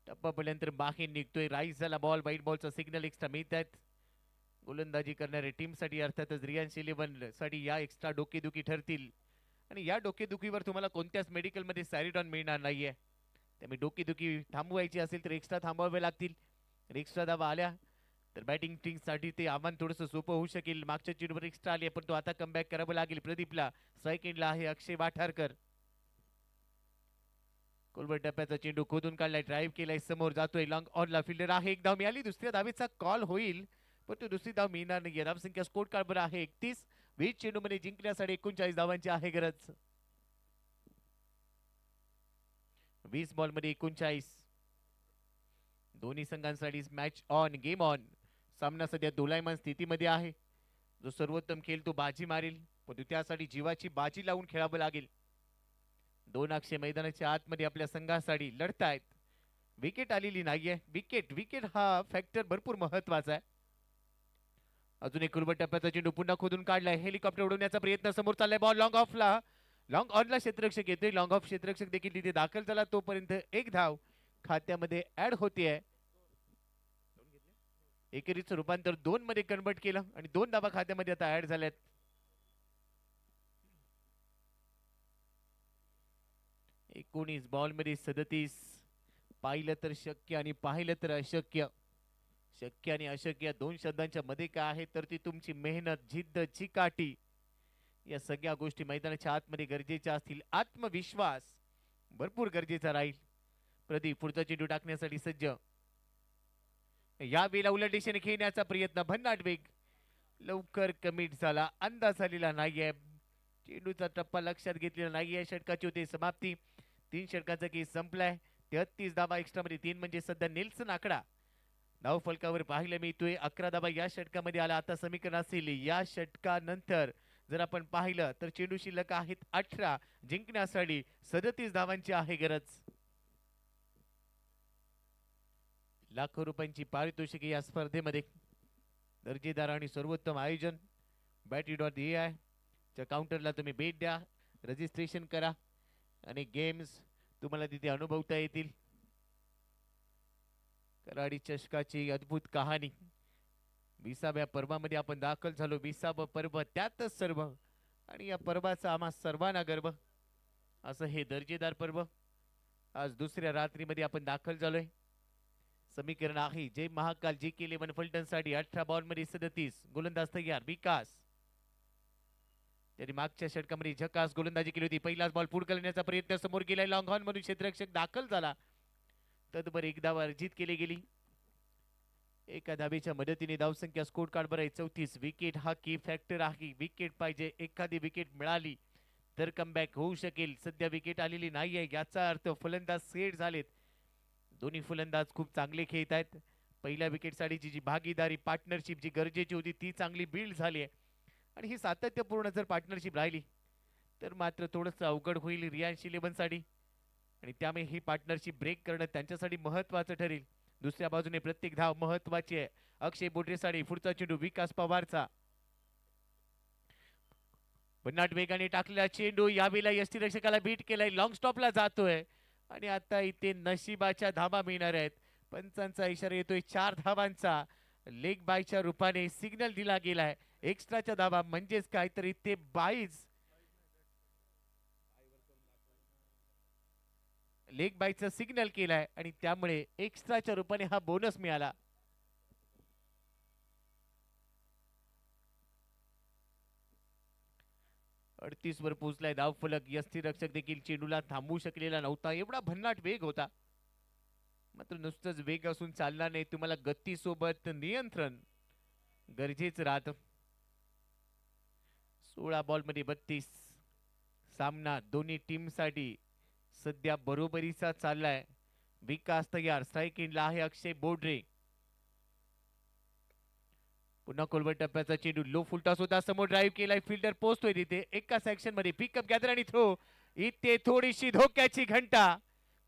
टप्पापर्यंत बाहेर निघतोय. राईस झाला बॉल. वाईट बॉलचा सिग्नल एक्स्ट्रा मिळतात. गोलंदाजी करणाऱ्या टीमसाठी अर्थातच रिलायन्स 11 साठी या एक्स्ट्रा डोकेदुखी ठरतील, आणि या डोकेदुखीवर तुम्हाला कोणत्याच मेडिकलमध्ये सॅरिडॉन मिळणार नाहीये. त्यामुळे डोकेदुखी थांबवायची असेल तर एक्स्ट्रा थांबवावे लागतील. एक्स्ट्रा धावा आल्या तर बॅटिंग टीमसाठी ते आव्हान थोडंसं सोपं होऊ शकेल. मागच्या चेंडूवर एक्स्ट्रा आली, पण तो आता कमबॅक करावं लागेल प्रदीपला. स्ट्राईक एंडला आहे अक्षय वाठारकर. कोलबट टप्प्याचा चेंडू खोदून काढलाय, ड्राईव्ह केलाय, समोर जातोय. लॉंग ऑनला फिल्डर आहे. एक धाव मिळाली. दुसऱ्या धावेचा कॉल होईल, पण तो दुसरी धाव मिळणार नाही. धावसंख्या स्कोर कार्डवर आहे 31. 20 चेंडूमध्ये जिंकण्यासाठी 39 धावांची आहे गरज. 20 बॉलमध्ये 39. दोन्ही संघांसाठी मॅच ऑन, गेम ऑन. सामना सध्या दोलायमान स्थितीमध्ये आहे. जो सर्वोत्तम खेळ तो बाजी मारेल, पण त्यासाठी जीवाची बाजी लावून खेळावं लागेल. 2 अक्षय मैदानाच्या आतमध्ये आपल्या संघासाठी लढतायत. विकेट आलेली नाहीये. विकेट हा फॅक्टर भरपूर महत्वाचा आहे. अजून एक कुलबट टप्प्याचा चेंडू पुन्हा खोदून काढलाय. हेलिकॉप्टर उडवण्याचा प्रयत्न समोर चाललाय. बॉल लॉंग ऑफला. लॉंग ऑनला क्षेत्ररक्षक येतोय. लॉंग ऑफ क्षेत्ररक्षक देखील तिथे दाखल झाला. तोपर्यंत एक धाव खात्यामध्ये ऍड होतीये. एकेरीचं रूपांतर 2 मध्ये कन्वर्ट केलं आणि 2 धावा खात्यामध्ये आता ऍड झाल्यात. एकोणीस बॉल मध्ये 37. पाहिलं तर शक्य आणि पाहिलं तर अशक्य. शक्य आणि अशक्य 2 शब्दांच्या मध्ये काय आहे तर ती तुमची मेहनत, जिद्द, चिकाटी, या सगळ्या गोष्टी मैदानाच्या आतमध्ये गरजेच्या असतील. आत्मविश्वास भरपूर गरजेचा राहील. प्रदीप पुढचा चेंडू टाकण्यासाठी सज्ज. या वेळेला उलट दिशेने खेळण्याचा प्रयत्न, भन्नाट वेग लवकर कमिट झाला, अंदाज आलेला नाहीये. चेंडूचा टप्पा लक्षात घेतलेला नाहीये. षटकाची होते समाप्ती. 3 षटकाचा केस संपलाय. 33 धावा एक्स्ट्रा मध्ये 3 म्हणजे सध्या नेल्सन आकडा धाव फलकावर पाहायला मिळतोय. 11 धावा या षटकामध्ये आला. आता समीकरण असेल या षटकानंतर जर आपण पाहिलं तर चेंडू शिल्लक आहेत 18. जिंकण्यासाठी 37 धावांची आहे गरज. लाखो रुपयांची पारितोषिके या स्पर्धेमध्ये. दर्जेदार आणि सर्वोत्तम आयोजन. Battery.ai च्या काउंटरला तुम्ही भेट द्या, रजिस्ट्रेशन करा आणि गेम्स तुम्हाला तिथे अनुभवता येतील. कराडी चषकाची अद्भुत कहाणी. 20व्या पर्वामध्ये आपण दाखल झालो. 20वं पर्व त्यातच सर्व आणि या पर्वाचा आम्हा सर्वांना गर्व. असं हे दर्जेदार पर्व आज दुसऱ्या रात्रीमध्ये आपण दाखल झालोय. समीकरण आहे जय महाकाल JK11 फलटण साठी 18 बॉल मध्ये 37. गोलंदाज तयार विकास. त्यांनी मागच्या षटकामध्ये झकास गोलंदाजी केली होती. पहिलाच बॉल पुढे करण्याचा प्रयत्न समोर गेलाय. लॉंग ऑन म्हणून क्षेत्ररक्षक दाखल झाला. तदबर एक धाव अर्जित केली गेली. एका धावेच्या मदतीने धावसंख्या स्कोर कार्ड वर आहे 34. विकेट हा की फॅक्टर आहे. विकेट पाहिजे. एखादी विकेट मिळाली तर कमबॅक होऊ शकेल. सध्या विकेट आलेली नाहीये. याचा अर्थ फलंदाज सेट झालेत. दोन्ही फलंदाज खूप चांगले खेळत आहेत. पहिल्या विकेट साठीची जी भागीदारी पार्टनरशिप जी गरजेची होती ती चांगली बिल्ड झाली आहे आणि ही सातत्यपूर्ण जर पार्टनरशिप राहिली तर मात्र थोडंसं अवघड होईल रियांश 11 साठी आणि त्यामुळे ही पार्टनरशिप ब्रेक करणं त्यांच्यासाठी महत्वाचं ठरेल. दुसऱ्या बाजूने प्रत्येक धाव महत्वाची आहे. अक्षय बोटरेसाठी पुढचा चेंडू विकास पवारचा. भन्नाट वेगाने टाकलेला चेंडू यावेळेला यष्टीरक्षकाला बीट केलाय. लॉंग स्टॉपला जातोय आणि आता इथे नशिबाच्या धावा मिळणार आहेत. पंचांचा इशारा येतोय 4 धावांचा. लेग बायच्या रूपाने सिग्नल दिला गेलाय. एक्स्ट्राच्या धावा म्हणजेच काय तर इथे 22 लेग बायचा सिग्नल केलाय आणि त्यामुळे एक्स्ट्राच्या रूपाने हा बोनस मिळाला. अडतीस वर पोहोचलाय धाव फलक. यष्टीरक्षक देखील चेंडूला थांबवू शकलेला नव्हता. एवढा भन्नाट वेग होता. मात्र नुसतंच वेग असून चालणार नाही. तुम्हाला गती सोबत नियंत्रण गरजेचं राहतं. 16 बॉल मध्ये 32. सामना दोन्ही टीम साठी सध्या बरोबरीचा चाललाय. विकास तयार. स्ट्राईक एंडला आहे अक्षय बोडरे. पुन्हा खोलवर टप्प्याचा चेंडू लो फुलटॉस होता. समोर ड्राईव्ह केलाय. फिल्डर पोहोचतोय तिथे एका सेक्शन मध्ये. पिकअप गॅदर आणि थ्रो. इथे थोडीशी धोक्याची घंटा.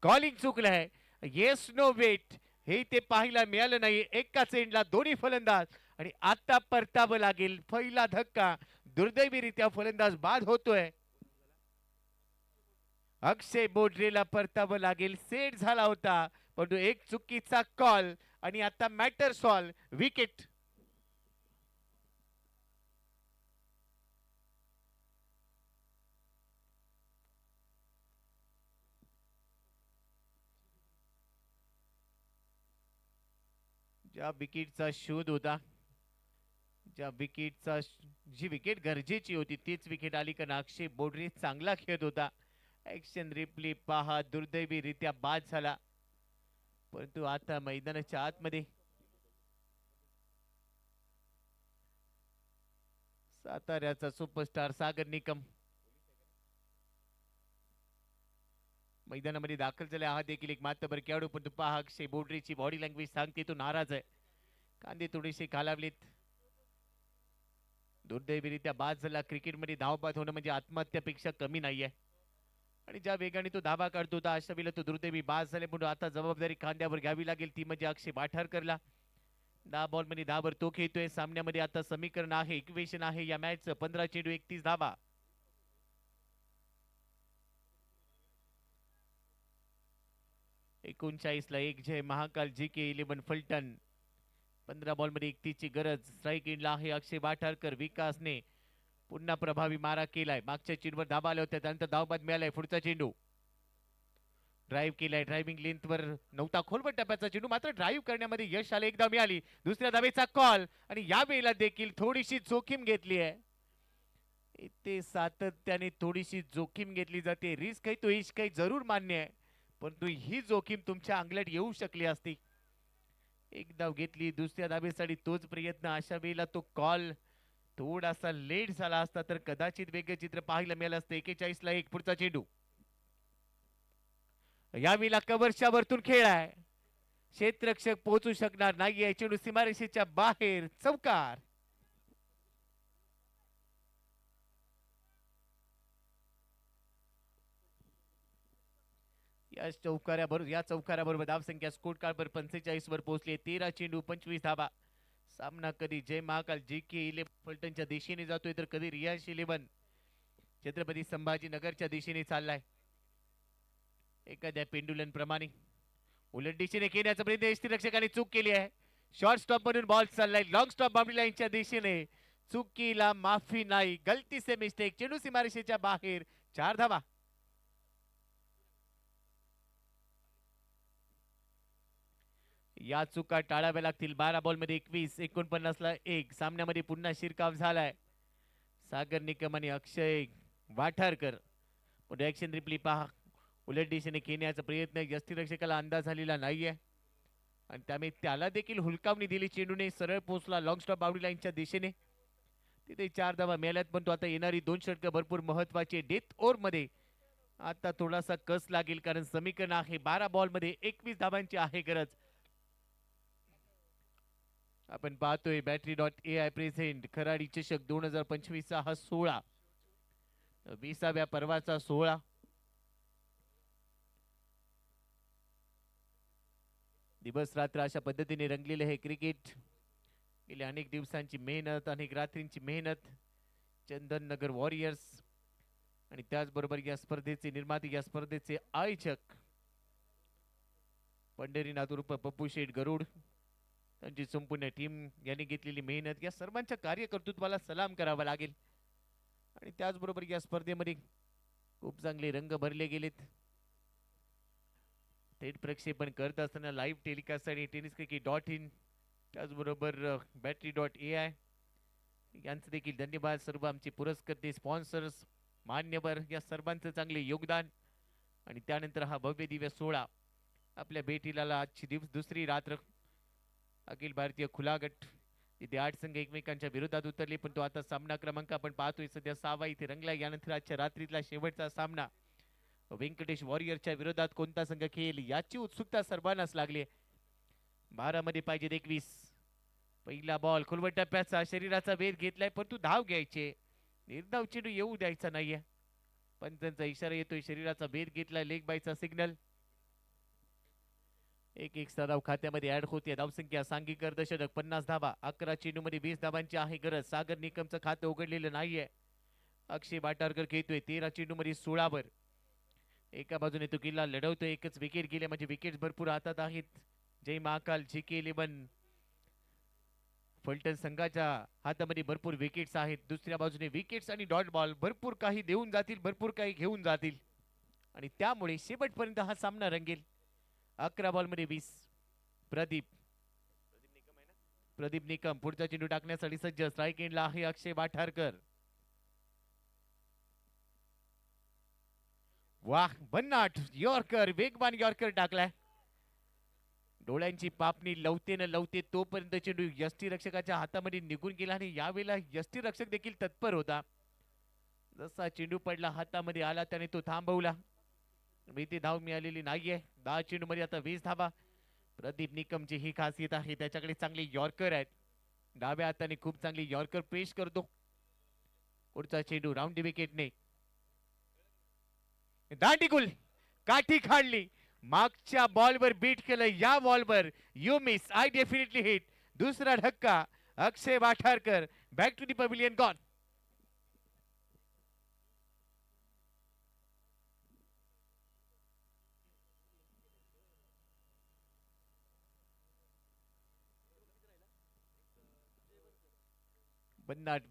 कॉलिंग चुकलंय. येस नो वेट हे इथे पाहायला मिळालं नाही. एकाच एंडला दोन्ही फलंदाज आणि आता परतावं लागेल. पहिला धक्का. दुर्दैवीरित्या फलंदाज बाद होतोय. अक्षय बोडरेला परतावं लागेल. सेट झाला होता परंतु एक चुकीचा कॉल आणि आता मॅटर सॉल्व. विकेट. ज्या विकेटचा शोध होता, ज्या विकेटचा जी विकेट गरजेची होती तीच विकेट आली कारण अक्षय बोडरे चांगला खेळत होता. ऍक्शन रिप्ले पहा. दुर्दैवीरित्या बाद झाला परंतु आता मैदानाच्या आतमध्ये साताऱ्याचा सुपरस्टार सागर निकम मैदानामध्ये दाखल झाला. हा देखील एक मातबर खेळाडू परंतु पहा अक्षय बोडरेची बॉडी लँग्वेज सांगते तो नाराज आहे. कांदे थोडेसे खालावलेत. दुर्दैवीरित्या बाद झाला. क्रिकेटमध्ये धावबाद होणं म्हणजे आत्महत्यापेक्षा कमी नाहीये आणि ज्या वेगाने तो धावा काढतो होता अशा वेळेला तो दुर्दैवी बाद झाले म्हणून आता जबाबदारी खांद्यावर घ्यावी लागेल. ती म्हणजे अक्षय वाठारकरला. 10 बॉल मध्ये 10 वर तो खेळतोय. सामन्यामध्ये आता समीकरण आहे, इक्वेशन आहे या मॅचचं. 15 चेंडू 31 धावा. ला 1 जय महाकाल JK11 फलटण. 15 बॉल मध्ये 31 ची गरज. स्ट्राईक एंडला आहे अक्षय वाठारकर. विकासने पुन्हा प्रभावी मारा केलाय. मागच्या चेंडूवर धाबा आल्या होत्या त्यानंतर धावबाद मिळालाय. पुढचा चेंडू ड्राईव्ह केलाय. ड्रायव्हिंग लेंथवर नव्हता. खोलवर टप्प्याचा चेंडू मात्र ड्राईव्ह करण्यामध्ये यश आले. एक धाव मिळाली. दुसऱ्या धावेचा कॉल आणि या वेळेला देखील थोडीशी जोखीम घेतली आहे. इथे सातत्याने थोडीशी जोखीम घेतली जाते. रिस्क आहे तो इश्क आहे जरूर मान्य आहे, परंतु ही जोखीम तुमच्या अंगलट येऊ शकली असती. एक धाव घेतली, दुसऱ्या धावेसाठी तोच प्रयत्न. अशा वेळेला तो कॉल थोडासा लेट झाला असता तर कदाचित वेगळे चित्र पाहायला मिळालं असतं. 41 ला 1 पुढचा चेंडू. यावेळेला कव्हरच्या वरतून खेळ आहे. क्षेत्ररक्षक पोहोचू शकणार नाहीये. चेंडू सीमारेषेच्या बाहेर, चौकार. या चौकाराबरोबर धावसंख्या स्कोर कार्डवर 45 वर पोहोचली. 13 चेंडू 25 धावा. सामना कधी जय महाकाल JK11 फलटणच्या दिशेने जातोय तर कधी रियाश 11 छत्रपती संभाजीनगरच्या दिशेने चाललाय. एखाद्या पेंडुलन प्रमाणे उलट दिशेने खेळण्याचा प्रयत्न यष्टीरक्षकाने चूक केली आहे. शॉर्ट स्टॉप मधून बॉल चाललाय. लॉंग स्टॉप बाउंड्री लाईनच्या दिशेने. चुकीला माफी नाही. गलती से मिस्टेक. चेंडू सीमारेषेच्या बाहेर. 4 धावा. या चुका टाळाव्या लागतील. 12 बॉल मध्ये 21, 49 ला 1. सामन्यामध्ये पुन्हा शिरकाव झालाय. सागर निकम आणि अक्षय वाठारकर. ऍक्शन रिप्ली पहा. उलट दिशेने खेळण्याचा प्रयत्न यष्टीरक्षकाला अंदाज झालेला नाहीये आणि त्यामुळे त्याला देखील हुलकावणी दिली. चेंडूने सरळ पोहोचला लॉंग स्टॉप बाउंड्री लाईनच्या दिशेने. तिथे 4 धावा मिळाल्यात, पण तो आता येणारी 2 षटकं भरपूर महत्वाची. डेथ ओव्हर मध्ये आता थोडासा कस लागेल, कारण समीकरण आहे 12 बॉल मध्ये 21 धावांची आहे गरज. आपण पाहतोय battery.ai प्रेझेंट खराडी चषक 2025 चा हा 16 20व्या पर्वाचा 16. दिवस रात्र अशा पद्धतीने रंगलेले हे क्रिकेट. गेल्या अनेक दिवसांची मेहनत, अनेक रात्रींची मेहनत. चंदन नगर वॉरियर्स आणि त्याचबरोबर या स्पर्धेचे निर्माते, या स्पर्धेचे आयोजक पंढरीनाथ उर्फ पप्पू शेठ गरुड, त्यांची संपूर्ण टीम यांनी घेतलेली मेहनत, या सर्वांच्या कार्यकर्तृत्वाला सलाम करावा लागेल. आणि त्याचबरोबर या स्पर्धेमध्ये खूप चांगले रंग भरले गेलेत. थेट प्रक्षेपण करत असताना लाईव्ह टेलिकास्ट आणि tenniscricket.in त्याचबरोबर battery.ai यांचं देखील धन्यवाद. सर्व आमचे पुरस्कर्ते, स्पॉन्सर्स, मान्यवर या सर्वांचं चांगले योगदान. आणि त्यानंतर हा भव्य दिव्य 16 आपल्या भेटीला आजची दुसरी रात्र. अखिल भारतीय खुला गट इथे 8 संघ एकमेकांच्या विरोधात उतरले, पण तो आता सामना क्रमांक आपण पाहतोय सध्या 6 इथे रंगला. यानंतर आजच्या रात्रीतला शेवटचा सामना व्यंकटेश वॉरियरच्या विरोधात कोणता संघ खेळेल याची उत्सुकता सर्वांनाच लागली. 12 मध्ये पाहिजे 21. पहिला बॉल खोलवट टप्प्याचा. शरीराचा वेध घेतलाय, परंतु धाव घ्यायचे. निर्धाव चेंडू येऊ द्यायचा नाहीये. पंचांचा इशारा येतोय. शरीराचा वेध घेतलाय. लेग बायचा सिग्नल. एक धाव खात्यामध्ये ऍड होते. धावसंख्या सांघिक अर्धशतक 50 धावा. 11 चेंडू मध्ये 20 धावांची आहे गरज. सागर निकमचं खातं उघडलेलं नाहीये. अक्षय वाटारकर खेळतोय 13 चेंडू मध्ये 16 वर. एका बाजूने तो किल्ला लढवतोय. एकच विकेट गेले म्हणजे विकेट भरपूर हातात आहेत. जय महाकाल JK11 फलटण संघाच्या हातामध्ये भरपूर विकेट्स आहेत. दुसऱ्या बाजूने विकेट्स आणि डॉट बॉल भरपूर काही देऊन जातील, भरपूर काही घेऊन जातील आणि त्यामुळे शेवटपर्यंत हा सामना रंगेल. 11 बॉल मध्ये 20. प्रदीप निकम पुढचा चेंडू टाकण्यासाठी सज्ज. स्ट्राईक एंडला आहे अक्षय वाठारकर. वाह, भन्नाट यॉर्कर, वेगवान यॉर्कर टाकलाय. डोळ्यांची पापणी लवते न लवते तोपर्यंत चेंडू यष्टीरक्षकाच्या हातामध्ये निघून गेला आणि यावेळेला यष्टीरक्षक देखील तत्पर होता. जसा चेंडू पडला हातामध्ये आला त्याने तो थांबवला. इथे धाव मिळालेली नाहीये. 10 चेंडू मध्ये आता 20 धावा. प्रदीप निकमची ही खासियत आहे, त्याच्याकडे चांगले यॉर्कर आहेत. डाव्या हाताने खूप चांगली यॉर्कर पेश करतो. पुढचा चेंडू राऊंड विकेटने दांडीगुल काठी काढली. मागच्या बॉलवर बीट केलं. या बॉलवर you miss, I definitely hit. दुसरा धक्का. Akshay Watharkar back to the pavilion gone. भन्नाट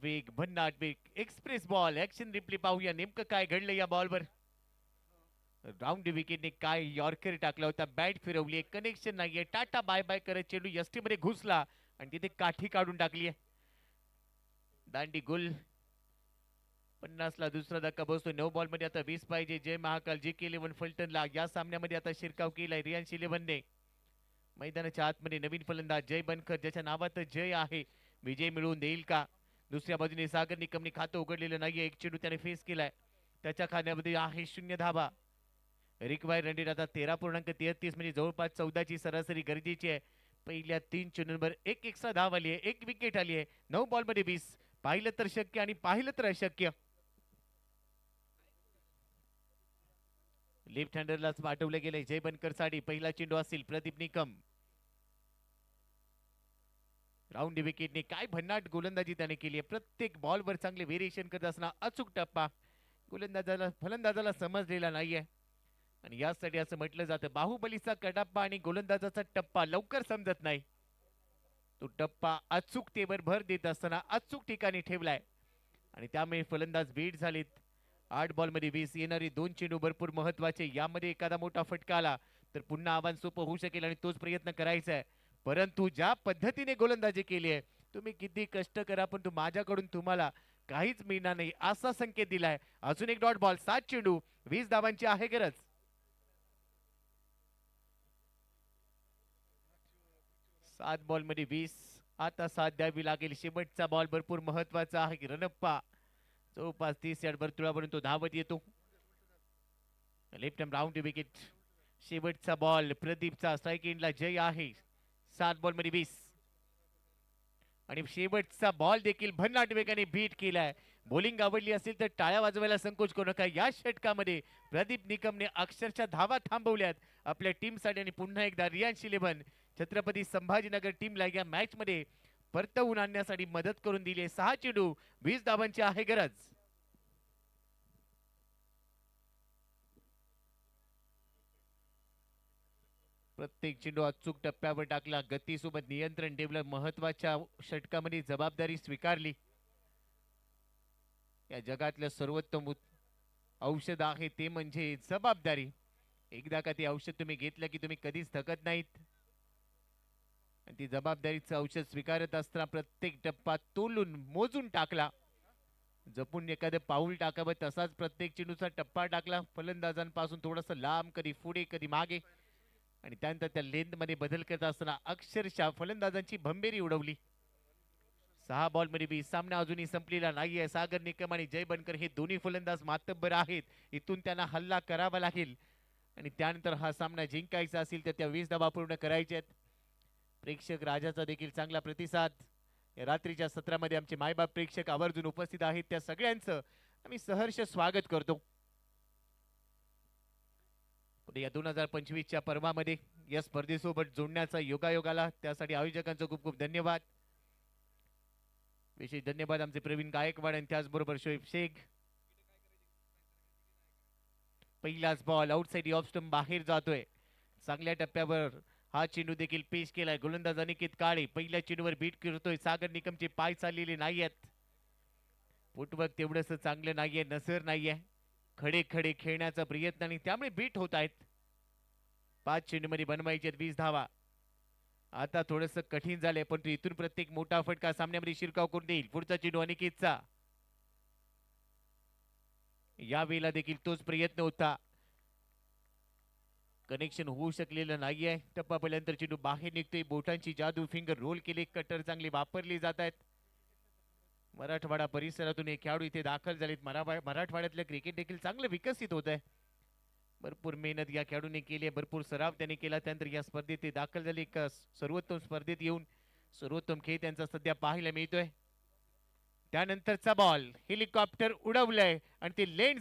वेग एक्सप्रेस बॉल. ऍक्शन रिप्ले पाहूया नेमकं काय घडलं या बॉलवर. राऊंड विकेटने काय यॉर्कर टाकला होता. बॅट फिरवली, कनेक्शन नाहीये. टाटा बाय बाय करत चेंडू यष्टी मध्ये घुसला आणि तिथे काठी काढून टाकली. दांडी गुल 50 ला दुसरा धक्का बसतो. 9 बॉल मध्ये आता 20 पाहिजे. जय महाकाल GK11 फलटणला या सामन्यामध्ये आता शिरकाव केलाय रियांश 11ने. मैदानाच्या आतमध्ये नवीन फलंदाज जय बनकर, ज्याच्या नावात जय आहे, विजय मिळवून देईल का? दुसऱ्या बाजूने सागर निकमने खातं उघडलेलं नाहीये. एक चेंडू त्याने फेस केलाय, त्याच्या खाण्यामध्ये आहे 0 धाबा. रिक्वायर रन रेट आता 13.33 म्हणजे जवळपास 14 ची सरासरी गरजेची आहे. पहिल्या 3 चेंडूंवर एक एक्स्ट्रा धाव आली आहे, एक विकेट आली आहे. 9 बॉल मध्ये 20. पाहिलं तर शक्य आणि पाहिलं तर अशक्य. लेफ्ट हँडरलाच पाठवलं गेलंय जय बनकर साठी. पहिला चेंडू असेल प्रदीप निकम. राऊंड विकेटने काय भन्नाट गोलंदाजी त्याने केली आहे. प्रत्येक बॉलवर चांगले व्हेरिएशन करत असताना अचूक टप्पा फलंदाजाला समजलेला नाहीये. आणि यासाठी असं म्हटलं जातं, बाहुबलीचा कडाप्पा आणि गोलंदाजाचा टप्पा लवकर समजत नाही. तो टप्पा अचूकतेवर भर देत असताना अचूक ठिकाणी ठेवलाय आणि त्यामुळे फलंदाज बीट झालेत. 8 बॉल मध्ये 20. येणारे 2 चेंडू भरपूर महत्वाचे. यामध्ये एखादा मोठा फटका आला तर पुन्हा आव्हान सोपं होऊ शकेल आणि तोच प्रयत्न करायचा आहे. परंतु ज्या पद्धतीने गोलंदाजी केली आहे, तुम्ही किती कष्ट करा पण माझ्याकडून तुम्हाला काहीच मिळणार नाही असा संकेत दिलाय. अजून एक डॉट बॉल. 7 चेंडू 20 धावांची आहे गरज. सात बॉल मध्ये 20. आता साथ द्यावी लागेल. शेवटचा बॉल भरपूर महत्वाचा आहे. रणप्पा जवळपास 30 यार्ड वर्तुळापर्यंत धावत येतो. Left round wicket. शेवटचा बॉल प्रदीपचा. स्ट्राईक एंडला जय आहे. 7 बॉल मध्ये 20 आणि शेवटचा बॉल देखील भन्नाट वेगाने बीट केलाय. बॉलिंग आवडली असेल तर टाळ्या वाजवायला संकोच करू नका. या षटकामध्ये प्रदीप निकमने अक्षरशः धावा थांबवल्यात आपल्या टीमसाठी आणि पुन्हा एकदा रियांश 11 छत्रपती संभाजीनगर टीमला या मॅच मध्ये परतवून आणण्यासाठी मदत करून दिली. 6 चेंडू 20 धावांची आहे गरज. प्रत्येक चेंडू अचूक टप्प्यावर टाकला. गतीसोबत नियंत्रण ठेवलं. महत्वाच्या षटकामध्ये जबाबदारी स्वीकारली. या जगातलं सर्वोत्तम औषध आहे ते म्हणजे जबाबदारी. एकदा का ते औषध तुम्ही घेतलं की तुम्ही कधीच थकत नाहीत. आणि ती जबाबदारीचं औषध स्वीकारत असताना प्रत्येक टप्पा तोलून मोजून टाकला. जपून एखादं पाऊल टाकावं तसाच प्रत्येक चेंडूचा टप्पा टाकला. फलंदाजांपासून थोडंसं लांब, कधी पुढे कधी मागे, आणि त्यानंतर त्या लेंथ मध्ये बदल करत असताना अक्षरशः फलंदाजांची भंबेरी उडवली. 6 बॉल मध्ये 20. सामना अजूनही संपलेला नाहीये. सागर निकम आणि जय बनकर हे दोन्ही फलंदाज मातब्बर आहेत. इथून त्यांना हल्ला करावा लागेल आणि त्यानंतर हा सामना जिंकायचा असेल तर त्या 20 धावा पूर्ण करायच्या आहेत. प्रेक्षक राजाचा देखील चांगला प्रतिसाद. या रात्रीच्या सत्रामध्ये आमचे मायबाप प्रेक्षक आवर्जून उपस्थित आहेत. त्या सगळ्यांचं आम्ही सहर्ष स्वागत करतो. या 2025च्या पर्वामध्ये या स्पर्धेसोबत जोडण्याचा योगायोग आला, त्यासाठी आयोजकांचं खूप खूप धन्यवाद. विशेष धन्यवाद आमचे प्रवीण गायकवाड आणि त्याचबरोबर शोएब शेख. पहिलाच बॉल आउटसाइड ऑफ स्टंप बाहेर जातोय. चांगल्या टप्प्यावर हा चेंडू देखील पेश केलाय. गोलंदाज अनिकेत काळे पहिल्या चेंडूवर बीट करतोय. सागर निकमचे पाय चाललेले नाहीयेत. फुटवर्क तेवढंच चांगलं नाहीये, नजर नाहीये. खडे खडे खेळण्याचा प्रयत्न आणि त्यामुळे बीट होत आहेत. 5 चेंडू मध्ये बनवायचे 20 धावा. आता थोडस कठीण झालंय पण इथून प्रत्येक मोठा फटका सामन्यामध्ये शिरकाव करून देईल. पुढचा चेंडू अनिकेतचा. या वेळेला देखील तोच प्रयत्न होता. कनेक्शन होऊ शकलेलं नाहीये. टप्पा पहिल्यानंतर चेंडू बाहेर निघतोय. बोटांची जादू, फिंगर रोल केले, कटर चांगले वापरले जात आहेत. मराठवाडा परिसरातून हे खेळाडू इथे दाखल झालेत. मराठवाड्यातलं क्रिकेट देखील चांगलं विकसित होत आहे. भरपूर मेहनत या खेळाडूने केली आहे, भरपूर सराव त्यांनी केला. त्यानंतर या स्पर्धेत ते दाखल झाले. सर्वोत्तम स्पर्धेत येऊन सर्वोत्तम खेळ त्यांचा सध्या पाहायला मिळतोय. त्यानंतरचा बॉल हेलिकॉप्टर उडवलंय आणि ते लँड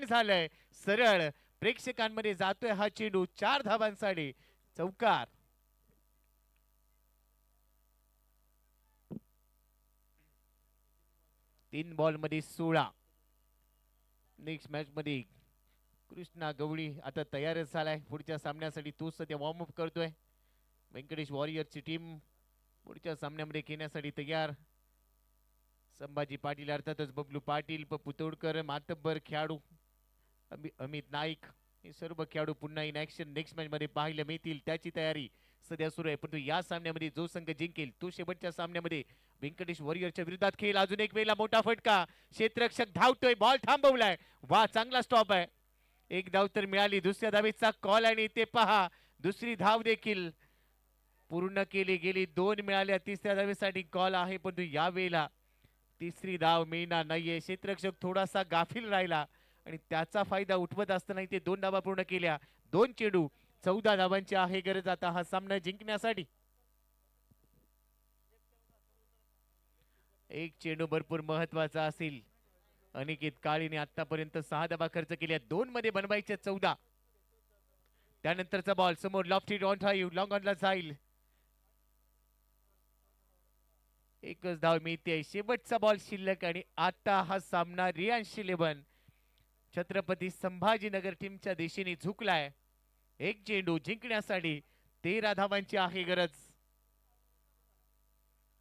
झालंय सरळ. प्रेक्षकांमध्ये जातोय हा चेंडू. 4 धावांसाठी चौकार. तीन बॉल मध्ये 16. नेक्स्ट मॅच मध्ये कृष्णा गवळी आता तयारच झालाय पुढच्या सामन्यासाठी. तो सध्या वॉर्म अप करतोय. व्यंकटेश वॉरियरची टीम पुढच्या सामन्यामध्ये खेळण्यासाठी तयार. संभाजी पाटील अर्थातच बबलू पाटील, पप्पू तोडकर, मातब्बर खेळाडू अमित नाईक हे सर्व खेळाडू पुन्हा इन ऍक्शन नेक्स्ट मॅच मध्ये पाहायला मिळतील. त्याची तयारी सध्या सुरू आहे, परंतु या सामन्यामध्ये जो संघ जिंकेल तो शेवटच्या सामन्यामध्ये व्यंकटेश वॉरियरच्या विरोधात खेळ. अजून एक वेळेला मोठा फटका, क्षेत्ररक्षक धावतोय, बॉल थांबवलाय. वा, चांगला स्टॉप आहे. एक धाव तर मिळाली, दुसऱ्या धावेचा कॉल आणि ते पहा दुसरी धाव देखील पूर्ण केली गेली. 2 मिळाल्या, तिसऱ्या धावेसाठी कॉल आहे, परंतु या वेळेला तिसरी धाव मिळणार नाहीये. क्षेत्ररक्षक थोडासा गाफील राहिला आणि त्याचा फायदा उठवत असताना ते 2 धावा पूर्ण केल्या. 2 चेंडू 14 धावांची आहे गरज आता हा सामना जिंकण्यासाठी. एक चेंडू भरपूर महत्वाचा असेल. अनिकेत काळेने आतापर्यंत 6 धावा खर्च केल्या, 2 मध्ये बनवायचे 14. त्यानंतरचा बॉल समोर लॉफ्टेड ऑन ड्राइव्ह, लॉंग ऑनला जाईल. एकच धाव मिळते, शेवटचा बॉल शिल्लक आणि आता हा सामना रियांश 11 छत्रपती संभाजीनगर टीमच्या दिशेने झुकलाय. एक चेंडू जिंकण्यासाठी 13 धावांची आहे गरज.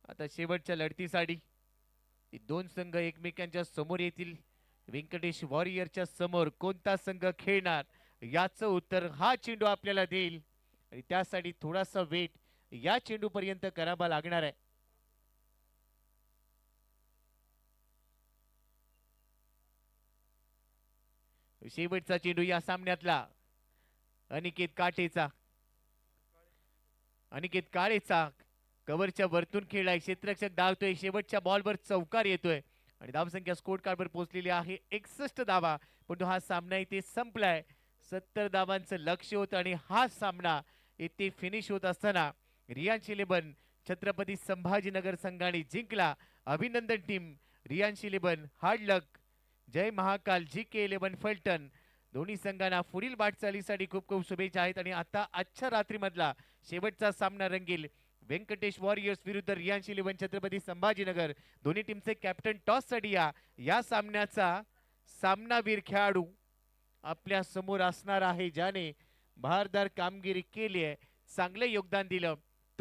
आता शेवटच्या लढतीसाठी 2 संघ एकमेकांच्या समोर येतील. व्यंकटेश वॉरियरच्या समोर कोणता संघ खेळणार याचं उत्तर हा चेंडू आपल्याला देईल आणि त्यासाठी थोडासा वेट या चेंडू पर्यंत करावा लागणार आहे. शेवटचा चेंडू या सामन्यातला अनिकेत काळेचा कव्हरच्या वरतून खेळलाय. क्षेत्ररक्षक धावतोय, शेवटच्या बॉलवर चौकार येतोय आणि धावसंख्या स्कोर कार्डवर पोहोचलेली आहे 61 धावा. पण हा सामना इथे संपलाय. 70 धावांचं लक्ष होतं आणि हा सामना इथे फिनिश होत असताना रियांश 11 छत्रपती संभाजीनगर संघाने जिंकला. अभिनंदन टीम रियांश 11, हार्ड लक. जय महाकाल GK 11 फलटण. दोन्ही संघांना पुढील वाटचालीसाठी खूप खूप शुभेच्छा आहेत. आणि आता आजच्या रात्रीमधला शेवटचा सामना रंगेल व्यंकटेश वॉरियर्स विरुद्ध रियांश 11 छत्रपती संभाजीनगर. दोन्ही टीमचे कॅप्टन टॉस साठी या सामन्याचा सामनावीर खेळाडू आपल्या समोर असणार आहे, ज्याने भारदार कामगिरी केली आहे, चांगले योगदान दिलं.